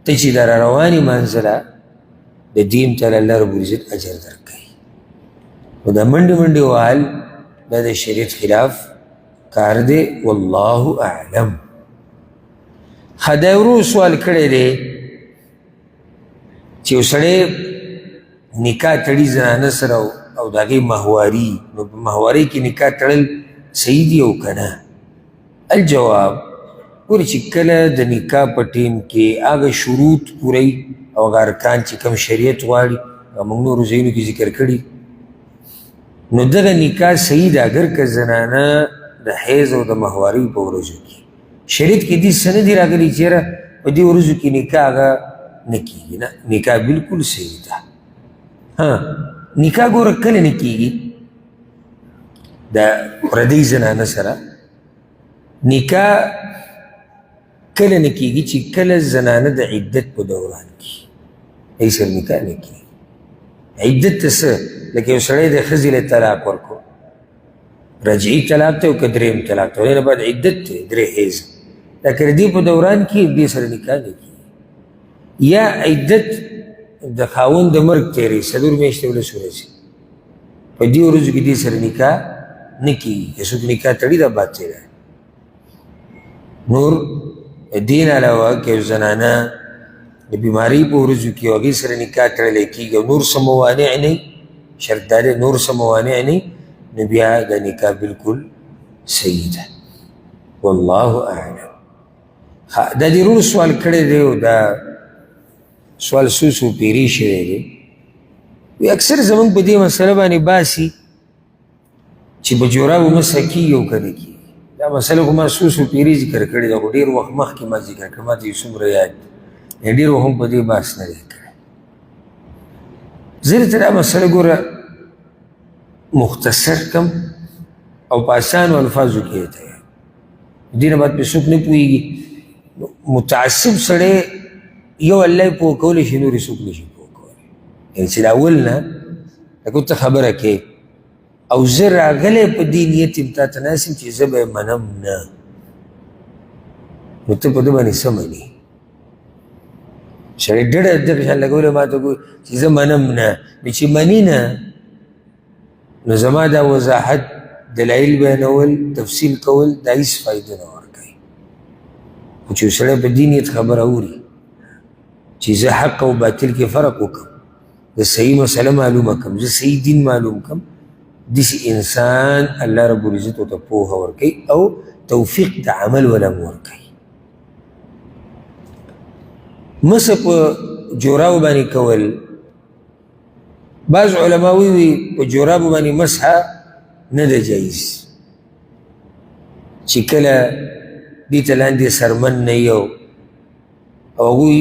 ته چې دا را روانې منزله د دیم تعالی الله رب العزت اجر درکوي نو دا منډې منډې وهل دا د شریعت خلاف کار دی والله اعلم ښه دا ورو سوال کړی دی چې یو سړی نکاح تړي زنانه سره او د هغې ماهواري، نو په ماهوارۍ کې نکاح تړل صحیح دي او که نه؟ الجواب، ګورې چې کله د نکاح په ټیم کې هغه شروط پوره او هغه ارکان چې کوم شریعت غواړي موږ نورو ځایونو کې ذکر کړي، نو دغه نکاح صحیح ده اگر که زنانه د حیض او د ماهوارۍ په ورځو کې شریعت کې دې څه نه دي راغلي چې یاره په دې ورځو کې نکاح هغه نه کېږي، نه، نکاح بلکل صحیح ده. نکاح ګوره کله نه کېږي د پردۍ زنانه سره، نکاح کله نه کېږي چې کله زنانه د عدت په دوران کې هغې سره نکاح نه کېږي. عدت ته څه؟ لکه یو سړی د ښځې له طلاق ورکړو، رجعي طلاق ته او که درېیم طلاق ته، نه بعد عدت دی 3 حیض، لکه د دې په دوران کې دې سره نکاح نه کېږي. یا عدت د خاوند د مرګ تېرې 4 میاشتې 11 ورځې، په دې ورځو کې دې سره نکاح نه کېږي. که څوک نکاح تړي دا باطل دی. نور دې نه علاوه که یو زنانه د بیمارۍ په ورځو کې هغې سره نکاح تړلی کېږي او نور څه موانع نه وي، شرط دا دی نور څه موانع نه وي، نو بیا د نکاح بلکل صحیح ده. والله اعلم. دا دې رونو سوال کړی دی او دا سوال څو پیرې شوی دی. وی اکثر زمونږ په دې مسله باندې باسي چې په جورابو مسح کېږي او که نه کېږي. دا مسله خو ما څو پیرې ذکر کړې ده، خو ډېر وخت مخکې ما ذکر کړه، ما ته یې څومره یاد دی، ډېر وخت هم په دې بحث نه دی کړی. زه درته دا مسله ګوره مختصر کم او په اسانو الفاظو کې ته یم، دې نه بعد پرې څوک نه پوهېږي. متعصب سړی یو الله یې پوه کولی شي، نور یې څوک نه شي پوه کولی. یعنې چې د اول نه لکه ته خبره کوې او زه راغلی په دې نیت یم تا ته ناست یم چې زه به یې منم نه، نو ته په ده باندې څه منې؟ سړی ډډه دغه شان لګولی ما ته ګوري چې زه منم نه، نو چې مني نه نو زما دا وضاحت، دلایل بیانول، تفصیل کول دا هېڅ فایده نه ورکوي. خو چې یو سړی په دې نیت خبره اوري چې زه حق او باطل کې فرق وکړم، زه صحیح مسله معلومه کړم، زه صحیح دین معلوم کړم، داسې انسان الله رب العزت ورته پوهه ورکوي او توفیق د عمل ولا هم ورکوي. مسح په جورابو باندې کول، بعض علما وی په جورابو باندې مسح نه ده جایز، چې کله دې ته لاندې سرمن نه وي او هغوی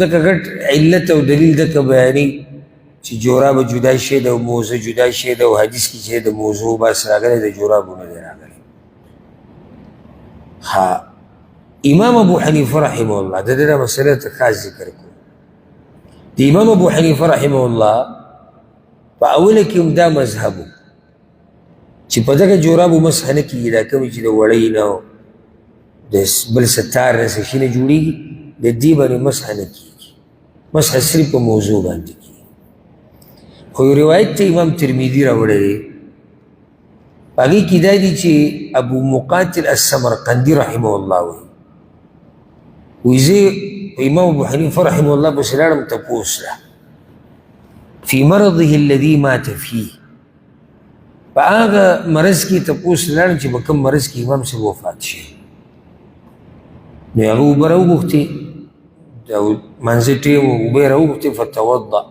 دغه غټ علت او دلیل دغه بیانوي چې جورابه جدا شی ده او موزه جدا شی ده، او حدیث کې چې د موضوع بس راغلی د جورابو نه دی راغلی. امام ابو حنیفه رحمه الله د دې مسله ته خاص ذکر کوو. د امام ابو حنیفه رحمه الله په اوله کې هم دا مذهب و چې په دغه جورابو مسح نه کېږي، دا کومې چې د وړۍ نه او د بل څه تار نه څه شي نه جوړېږي، د دې باندې مسح نه کېږي، مسح صرف په موضوع باندې کېږي. خو یو روایت ته امام ترمذي راوړی دی، په هغې کې دا دي چې ابو مقاتل السمرقندي رحمه الله وایي زه امام ابو حنیفه رحمه الله پسې لاړم تپوس له فی مرضه الذي مات فيه، په هغه مرض کې تپوس لاړم چې په کوم مرض کې امام صاحب وفات شي. نو هغه اوبه راوغوښتې، د منځه ټیم اوبه یې راوغوښتې، فتوضأ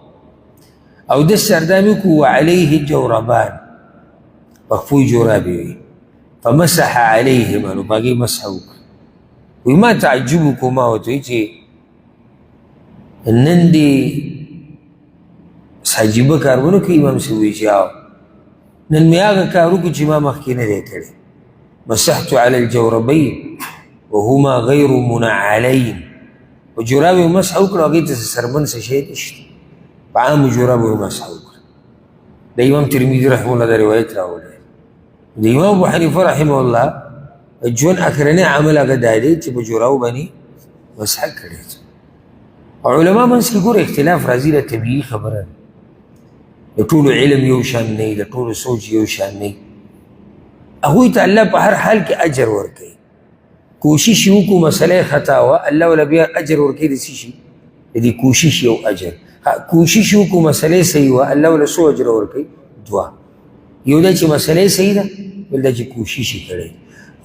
او داسې اردام یې وکړو، وعلیه جوربان، په خپو یې جورابې وي، فمسح علیهما، نو په هغې مسح وکړه. وی ما تعجب وکړو، ما ورته وایي چې نن دې عجیبه کار ونه کړي. امام صاحب وایي چې نن مې هغه کار وکړو چې ما مخکې نه دی کړی. مسحت علی الجوربین وهما غیر منعلین، په جورابو یې مسح وکړو، هغې ته سرمن څه شی نشته، په عامو جورابو یې مسح وکړه. د امام ترمذي رحمه الله دا روایت راوړی. د امام ابو حنیفه رحمه الله ژوند اخرنی عمل هغه دا دی چې په جورابو باندې مسح کړی. علما منځ کې ګوره اختلاف راځي، دا طبیعي خبره ده، د ټولو علم یو شان نه وي، د ټولو سوچ یو شان نه وي. هغوی ته الله په هر حال کې اجر ورکوي. کوشش یې وکړو مسله یې خطا وه، الله وله بیا اجر ورکوي د څه شي؟ د دې کوشش یو اجر. کوشش یې وکړو مسله یې صحیح وه، الله وله څو اجر ورکوي؟ دوه یو دا چې مسله صحیح ده بل دا چې کوشش یې کړی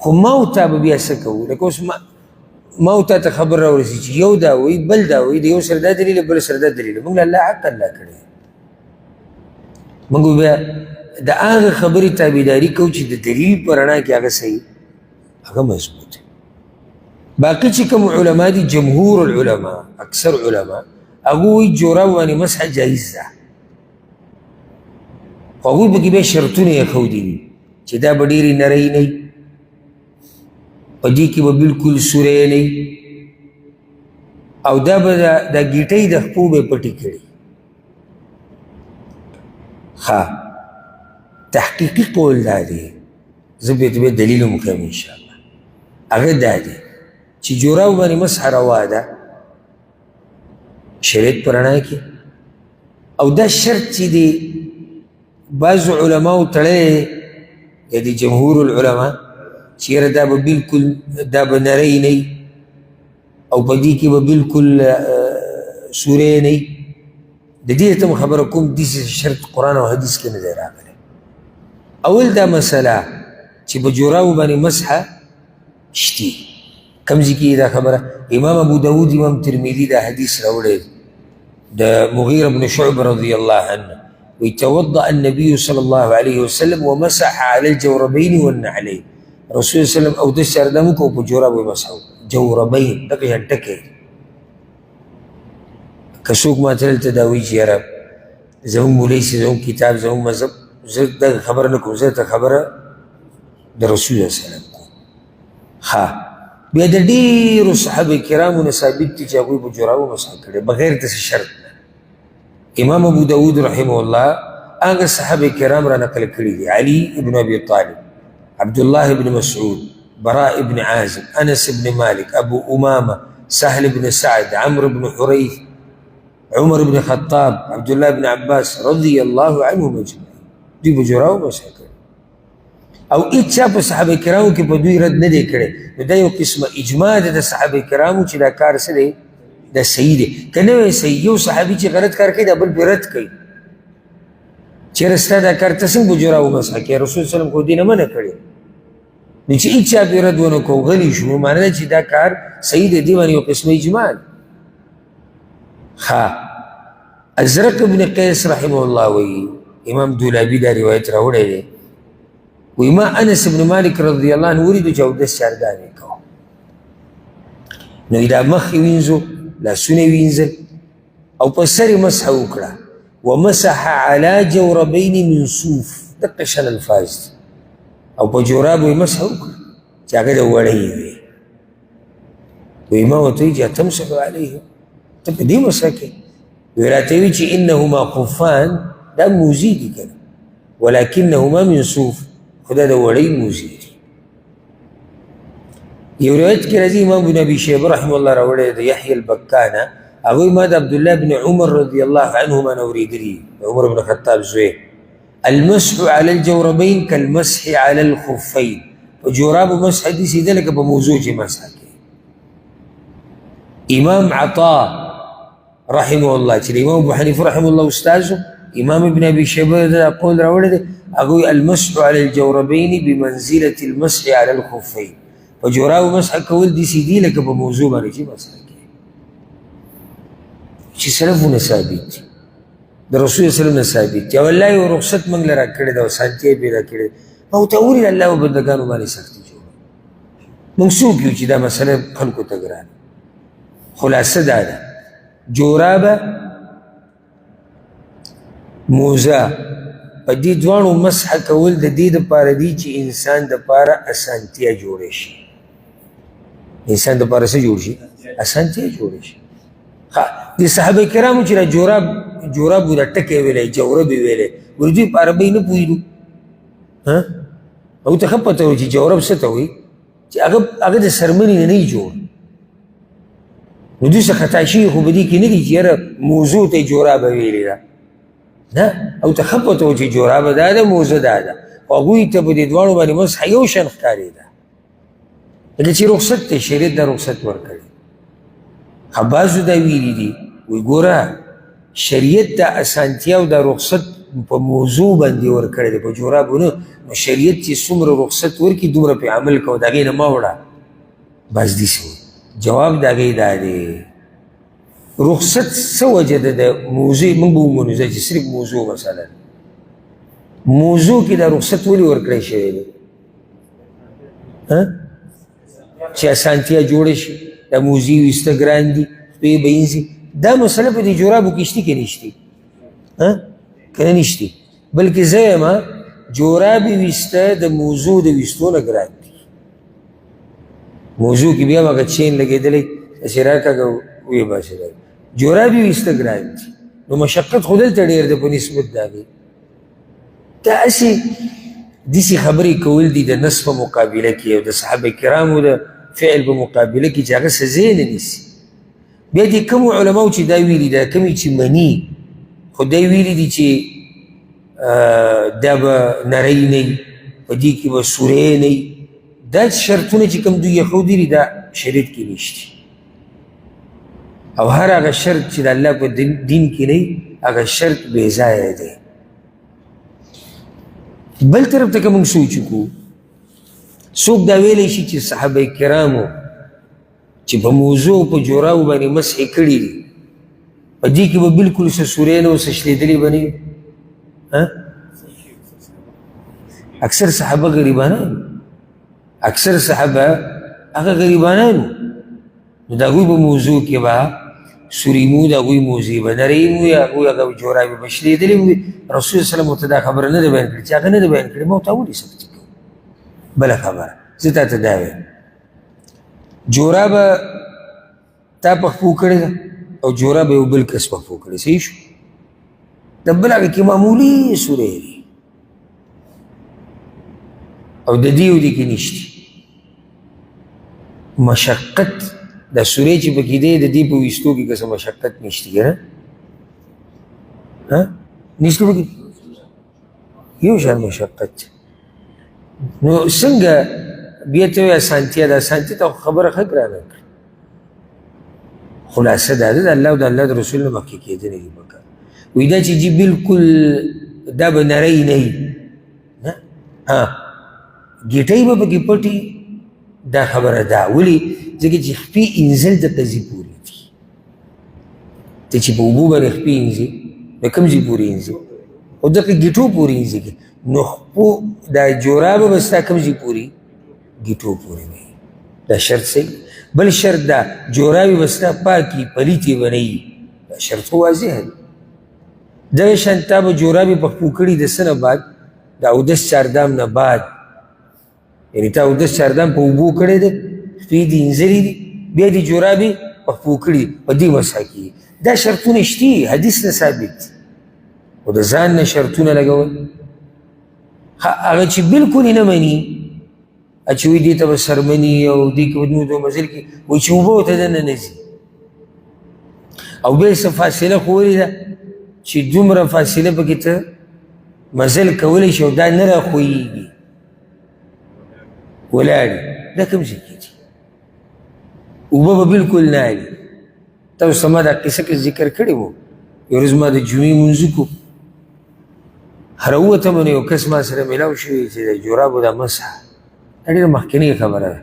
خو ما او تا به بیا څه کوو لکه اوس ما او تا ته خبر راورسي چې یو دا وایي بل دا وایي د یو سره دا دلیل بل سره دا دلیل موږ له الله حق الله کړی موږ بیا د هغه خبرې تابعداري کوو چې د دلیل په رڼا کې هغه صحیح هغه مضبوط دی باقي چې کوم علما دي جمهور العلما اکثر علما هغه وایي جوراب باندې مسح جایز ده خو هغوی پکې بیا شرطونه یې ښودي دي چې دا به ډېرې نری نه وي په دې کې به بلکل سوری نه وي او دا به دا ګیټۍ د خپو به پټې کړي ښه تحقیقي قول دا دی زه به ته دلیل هم کوم انشاءالله هغه دا دی چې جوراب باندې مسح روا ده شریعت په رڼا کې او دا شرط چې دی بعضو علماو تړلی یعنې جمهور العلما چې یاره دا به بلکل دا به نری نه او په دې کې به بلکل سوری نه د دې ته خبره کوم داسې شرط قرآن او حدیث کې نه دی راغلی اول دا مسله چې په جورابو باندې مسحه شتي کوم ځای کې دا خبره امام ابو داود امام ترمذي دا حدیث راوړی د مغیره بن شعبه رضی الله عنه ويتوضأ النبي صلى الله عليه وسلم ومسح على الجوربين والنعلين رسول الله صلى الله عليه وسلم او دس اردمك او جورب ومسحوا جوربين دقي هنتكي كسوق ما تلل تداوي جيرب زهم وليس زهم كتاب زهم مذهب زد خبر لكم زد خبر ده رسول الله صلى الله عليه وسلم ها بیا د ډېرو صحابه کرامو نه ثابت دي چې هغوی په جورابو مسح کړی بغیر داسې شرط امام ابو داود رحمه الله هغه صحابه کرام را نقل کړي دي علي ابن ابي طالب عبد الله بن مسعود براء بن عازب انس بن مالك ابو امامه سهل بن سعد عمرو بن حريث عمر بن خطاب عبد الله بن عباس رضي الله عنهم اجمعين دوی په جورابو مسح کړي او اچا په صحابه کرامو کې په دوی رد نه دی کړی نو دا یو قسمه اجماع ده د صحابه کرامو چې دا کار څه دی دا صحیح دی که نه وی صحیح یو صحابي چې غلط کار کوي دا بل پرې رد کوي چېرې ستا دا کار ته څنګه په جورابو مسح کوې رسول سلم خو دې نه منع کړی نو چې هېچا پرې رد ونه کړو غلي شو معنی ده چې دا کار صحیح دی دې باندې یو قسمه اجماع ده ښه ازرق ابن قیس رحمه الله وایي امام دولابي دا روایت راوړی دی وی ما انس بن مالک رضی الله عنه ولیدو چې اودس چارګانې کوو نو دا مخ یې وینځو لاسونه یې وینځل او په سر یې مسحه وکړه ومسح على جوربین من صوف دقه شل الفاظ دي او په جورابو یې مسحه وکړه چې هغه د وړۍ وي وی ما ورته وایي چې اتمسح علیهم ته په دې مسحه کوې وی راته وایي چې انهما خفان دا موزي دي که نه ولکنهما من صوف خدا د وړۍ موزي دي یو روایت کې راځي امام ابن ابي شیبه رحمه الله راوړی د یحیی البکانه هغوی ما د عبدالله بن عمر رضی الله عنهما نه اورېدلي د عمر بن خطاب زوی المسح على الجوربین کالمسح على الخفین په جورابو مسح داسې ده لکه په موضوع چې مسح کوي امام عطا رحمه الله چې د امام ابو حنیفه رحمه الله استاذ امام ابن ابي شیبه دا قول راوړی دی هغوی المسح على الجوربین بمنزلة المسح على الخفین په جورابو مسح کول داسې دي لکه په موضوع باندې چې مسح کوي چې سلفونه ثابت دي د رسول صلی الله ثابت دي او الله یو رخصت موږ له راکړې ده او سانتیا یې پیدا کړې او ته ولې الله و بندګانو باندې سختي جوړه موږ څوک یو چې دا مسله خلکو ته ګرانه خلاصه دا ده جورابه موزه په دې دواړو مسح کول د دې دپاره دي چې انسان دپاره اسانتیا جوړه شي انسان دپاره څه جوړ شي اسانتیا جوړه شي د صحابه کرامو چې دا جوراب دا ټکی ویلی جورب یې ویلی ولې دوی په عربۍ نه پوهېدو او ته ښه پته وي چې جورب څه ته وایي چې هغه د څرمنې نه نه جوړ نو دوی څه خطا شوي خو په دې کې نه دي چې یاره موضوع ته یې جورابه ویلې ده نه او ته ښه پته وي چې جورابه دا ده موزه دا ده خو هغوی ته په دې دواړو باندې مسح یو شان ښکارېده لکه چې رخصت دی شریعت دا رخصت ورکړی بعضو دا ویلي دي وی ګوره شریعت دا اسانتیا او دا رخصت په موضوع باندې ورکړی دی، په جورابو نه. نو شریعت چې څومره رخصت ورکړي دومره پې عمل کوه، د هغې نه مه وړه. بس داسې جواب د هغې دا دی. رخصت څه وجه ده د موضوع؟ موږ به ومنو چې صرف موضوع مثلا موضوع کې دا رخصت ولې ورکړی شوی دی؟ چې اسانتیا جوړه شي، دا موضوع ویسته ګران دي، خپې به اینځي. دا مسله په دې جورابو کې شتي که نشتي؟ که نه نشتي؟ بلکې زه یم جورابې ویسته د موضوع د ویستو نه ګران دي. موضوع کې بیا هم هغه چین لګېدلی داسې راکاږه ویې باسې جورابې ویسته ګران دي. نو مشقت خو دلته ډېر دی په نسبت د هغې. دا هسې داسې خبرې کول دي د نس په مقابله کې او د صحابه کرامو د فعل په مقابله کې چې هغه څه ځای نه نیسي. بیا دې کومو علماو چې دا ویلي دا کومې چې مني، خو دی ویلي دي چې دا به نری نه وي، په دې کې به سوری نه وي. دا شرطونه چې کوم دوی ایښودي دي دا شریعت کې نشته. او هر هغه شرط چې د الله په دین کې نه وي هغه شرط بې ځایه دی. بل طرف ته که موږ سوچ وکړو، څوک دا ویلی شي چې صحابه کرامو چې په موضوع په جورابو باندې مسح کړي دي په دې کې به بلکل څه سوری نه و، څه شلېدلې به نه وي؟ اکثر صحابه غریبانان، اکثر صحابه هغه غریبانان وو. نو د هغوی په موضوع کې به سوري مو، د هغوی موضوع به نرۍ مو، یا هغوی هغه جورابې به شلېدلې وي. رسول صلی ورته دا خبره نه ده بیان کړې چې هغه نه ده بیان کړې، ما ورته ولې څه کوو. بله خبره زه تا ته دا وایم، جورابه تا پخپو کړې ده او جورابه یو بل کس پخپو کړې، صحیح شو؟ د بل هغه کې معمولي سوری دي او د دې او دې کې نشته مشقت. دا سوری چې پکې دی د دې په ویستو کې که څه مشقت نشته که نه؟ نشته پکې یو شان مشقت. نو څنګه بیا ته وایې اسانتیا ده؟ اسانتیا ته خبره ښه ګرانه کړه. خلاصه دا ده د الله او د الله د رسول نه مخکې کېدنې دي پکار. وایي دا چې جي بلکل دا به نری نه وي، ګیټۍ به پکې پټي، دا خبره ده. ولې؟ ځکه چې خپې انزل د قضي پورې دي. ته چې په اوبو باندې خپې انځي نو کوم ځای پورې انځي؟ او دغه ګیټو پورې انځي. نو خپو دا جورابه به ستا کوم ځای پورې؟ ګیټو پورې وي. دا شرط صحیح. بل شرط دا جورابې به ستا پاکي پلیتې به نه وي. دا شرط خو واضح دی. دغه شان تا به جورابې پخپو کړي د څه نه بعد؟ د اودس چاردام نه بعد. یعنې تا اودس چاردام په اوبو کړی دی، خپې دي انځلي دي، بیا دې جورابې پخپو کړي، په دې مسح کېږي. دا شرطونه شتي، حدیث نه ثابت دي. خو د ځان نه شرطونه لګول هغه چې بلکل یې نه مني، چې وایي دې ته به سرمني او دې کې به نور مزل کې وایي چې اوبه ورته دننه نه ځي. او بیا څه فاصله خو ولې ده چې دومره فاصله پکې ته مزل کولی شي او دا نه راښویېږي ولاړې. دا کوم ځای کې دي؟ اوبه به بلکل نه علي. تاسو ما دا قصه کې ذکر کړی وو، یو ورځ ما د جمعې لمونځ وکړو، راووتم نو یو کس ما سره میلاو شوی چې د جورابو دا مسح، دا ډېره مخکینۍ خبره ده.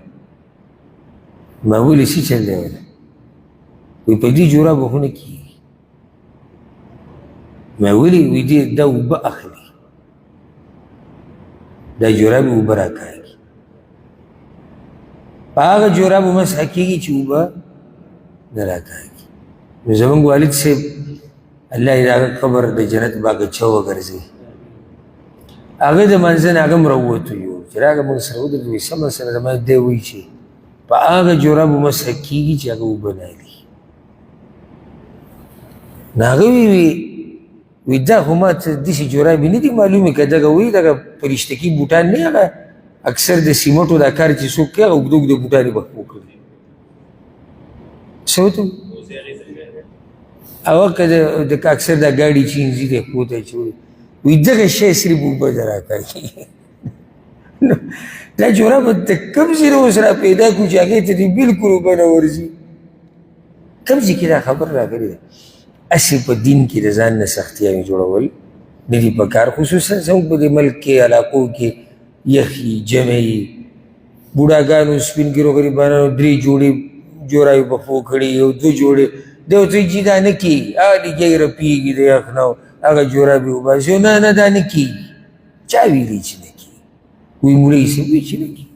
ما ولې څه چل دی؟ وایي په دې جورابو خو نه کېږي. ما ولې؟ وایي دې دا اوبه اخلي، دا جورابې اوبه راکاږي. په هغه جورابو مسح کېږي چې اوبه نه راکاږي. نو زمونږ والد صاحب الله یې د هغه قبر د جنت باغچه وګرځوي، هغه د منځه نه هغه هم راووتو. یو چې راغه موږ سره ودرېد، وایي څه مسله ده؟ ما دی وایي چې په هغه جورابو مسح کېږي چې هغه اوبه نه علي. نو هغه وایي دا خو ما ته داسې جورابې نه دي معلومې، که دغه وایي دغه پرشتکي بوټان نه، هغه اکثر د سیمټو دا کار چې څوک کوي هغه اوږده اوږده بوټان یې پخپو کړي. څه ورته او که اکثر دا ګاډي چې انځي دی پښو ته اچوي، وایي دغه شی صرف اوبه نه راکاږي. دا جوراب ته کوم ځای نه اوس را پیدا کړو چې هغې ته دې بلکل اوبه نه ورځي؟ کوم ځای کې دا خبر راغلې ده؟ هسې په دین کې د ځان نه سختیانې جوړول نه دي پکار. خصوصا زموږ په دې ملک کې علاقو کې یخي جمعي بوډاګانو سپین ګیرو غریبانو 3 جوړې جورابې په پښو کړي یو 2 جوړې دی ورته وایي چې دا نه کېږي هغه لګیایي رپېږي د یخ نه هغه جورابې وباسي نه دا نه کېږي. چا ویلي چې نه کېږي؟ وایي مولوي صاحب وایي چې نه کېږي،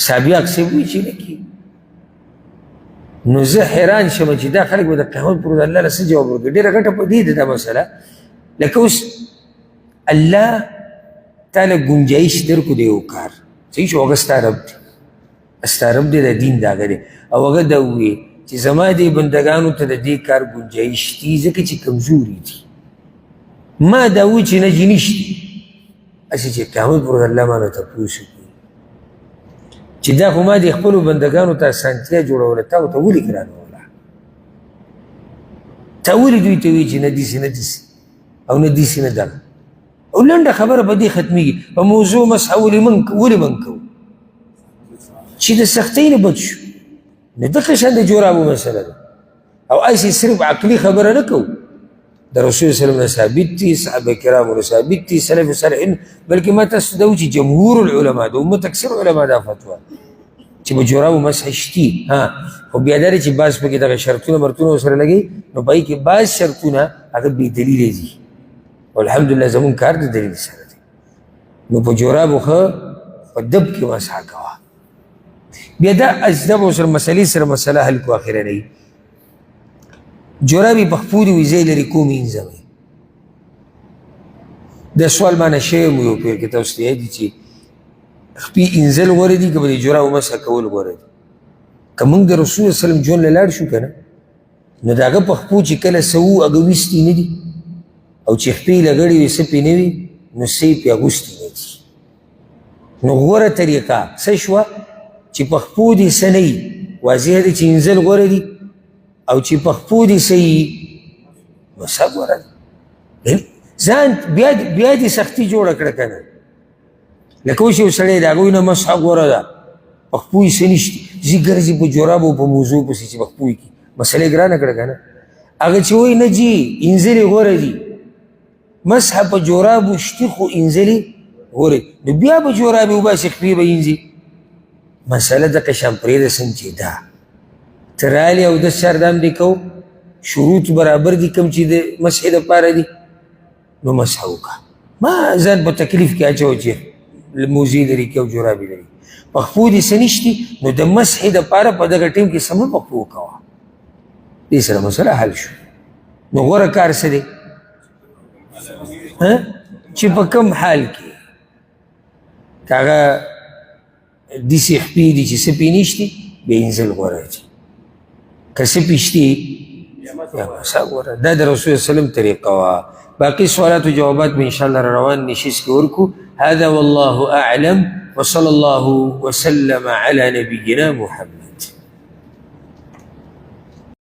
سابق صاحب وایي چې نه کېږي. نو زه حیران شم چې دا خلک به د قیامت پر ورځ الله له څه جواب ورکوي. ډېره ګټه په دې ده دا مسله. لکه اوس الله تعالی ګنجایش درکو د یو کار صحیح شو، هغه ستا رب دی، ستا رب دی، د دین د هغه دی، او هغه دا ووایي چې زما دې بندګانو ته د دې کار ګنجایش دي ځکه چې کمزوري دي. ما دا ووایي چې نه جي نشته، هسې چې قیامت پر ورځ الله مانه تپوس وکړي چې دا خو ما دې خپلو بندګانو ته اسانتیا جوړوله، تا ورته ولې ګرانوله؟ تا ولې دوی ته وایي چې نه داسې نه داسې او نه داسې نه دغه؟ او لنډه خبره په دې ختمیږي. په موضوع مسحه ولې من کوو چې د سختۍ نه بچ شو. نو دغه شان د جورابو مسله ده، او هسې صرف عقلي خبره نه کوو. د رسول صلی الله علیه وسلم نه ثابت دي، صحابه کرامو نه ثابت دي، سلف صالحین، بلکې ما تاسو ته چې جمهور العلما د امت اکثر علما دا فتوا چې په جورابو مسح شتي. خو بیا دا دی چې بعض پکې دغه شرطونه مرطونه ورسره لګوي، نو په هغې کې بعض شرطونه هغه بې دلیله دي، والحمدلله زمونږ کار د دلیل سره دی. نو په جورابو ښه په دب کې مسح کوه. بیا دا اجدب او سره مسلې سره مسله حل کو اخرنۍ. جورابې په خپو دي وي ځای لري کوم وینځوئ. دا سوال مانه شوی مو یو پیر کې تاسو ته یاد دي چې خپې انځل غوره دي که به د جورابو مسح کول غوره دي؟ که موږ د رسول صلی وسلم ژوند له لاړ شو که نه، نو د هغه په خپو چې کله څه وو هغه ویستي نه دي، او چې خپې یې لګړې وي څه پې نه وي نو څه یې پې اغوستي نه دي. نو غوره طریقه څه شوه چې په خپو دې څه نه وي، واضح دی چې انځل غوره دي، او چې په خپو دې څه وي مسح غوره ده. ځان بیا دې سختي جوړه کړه که نه. لکه اوس یو سړی د هغوی نه مسح غوره ده، په خپو یې څه نشته، ځي ګرځي په جورابو په موضوع پسې چې په خپو یې کړي، مسئلې ګرانه کړه که نه. هغه چې وایي نه جي انځلې غوره دي، مسح په جورابو شتي خو انځلې غوره، نو بیا به جورابې وباسي خپې به انځي. مسله دغه شان پرېږده سم چې ده ته رالې او دس چاردام دې کو شروط برابر دي کوم چې د مسح دپاره دي، نو مسح وکړه. ما ځان په تکلیف کې اچوه چې موزې لري کې او جورابې لري، په خپو دې څه نشتي، نو د مسح دپاره په دغه ټیم کې سمه په خپو وکوه. دې سره مسله حل شو. نو غوره کار څه دی چې په کوم حال کې که هغه داسې خپې دي چې څه پې نشتي بیا انځل غوره دي، که څه پې شتي بیا مسح غوره. دا د رسول صلی وسلم طریقه وه. باقي سوالات و جوابات به انشاءالله روان نشیز کې ورکو. هذا والله اعلم وصلى الله وسلم على نبينا محمد.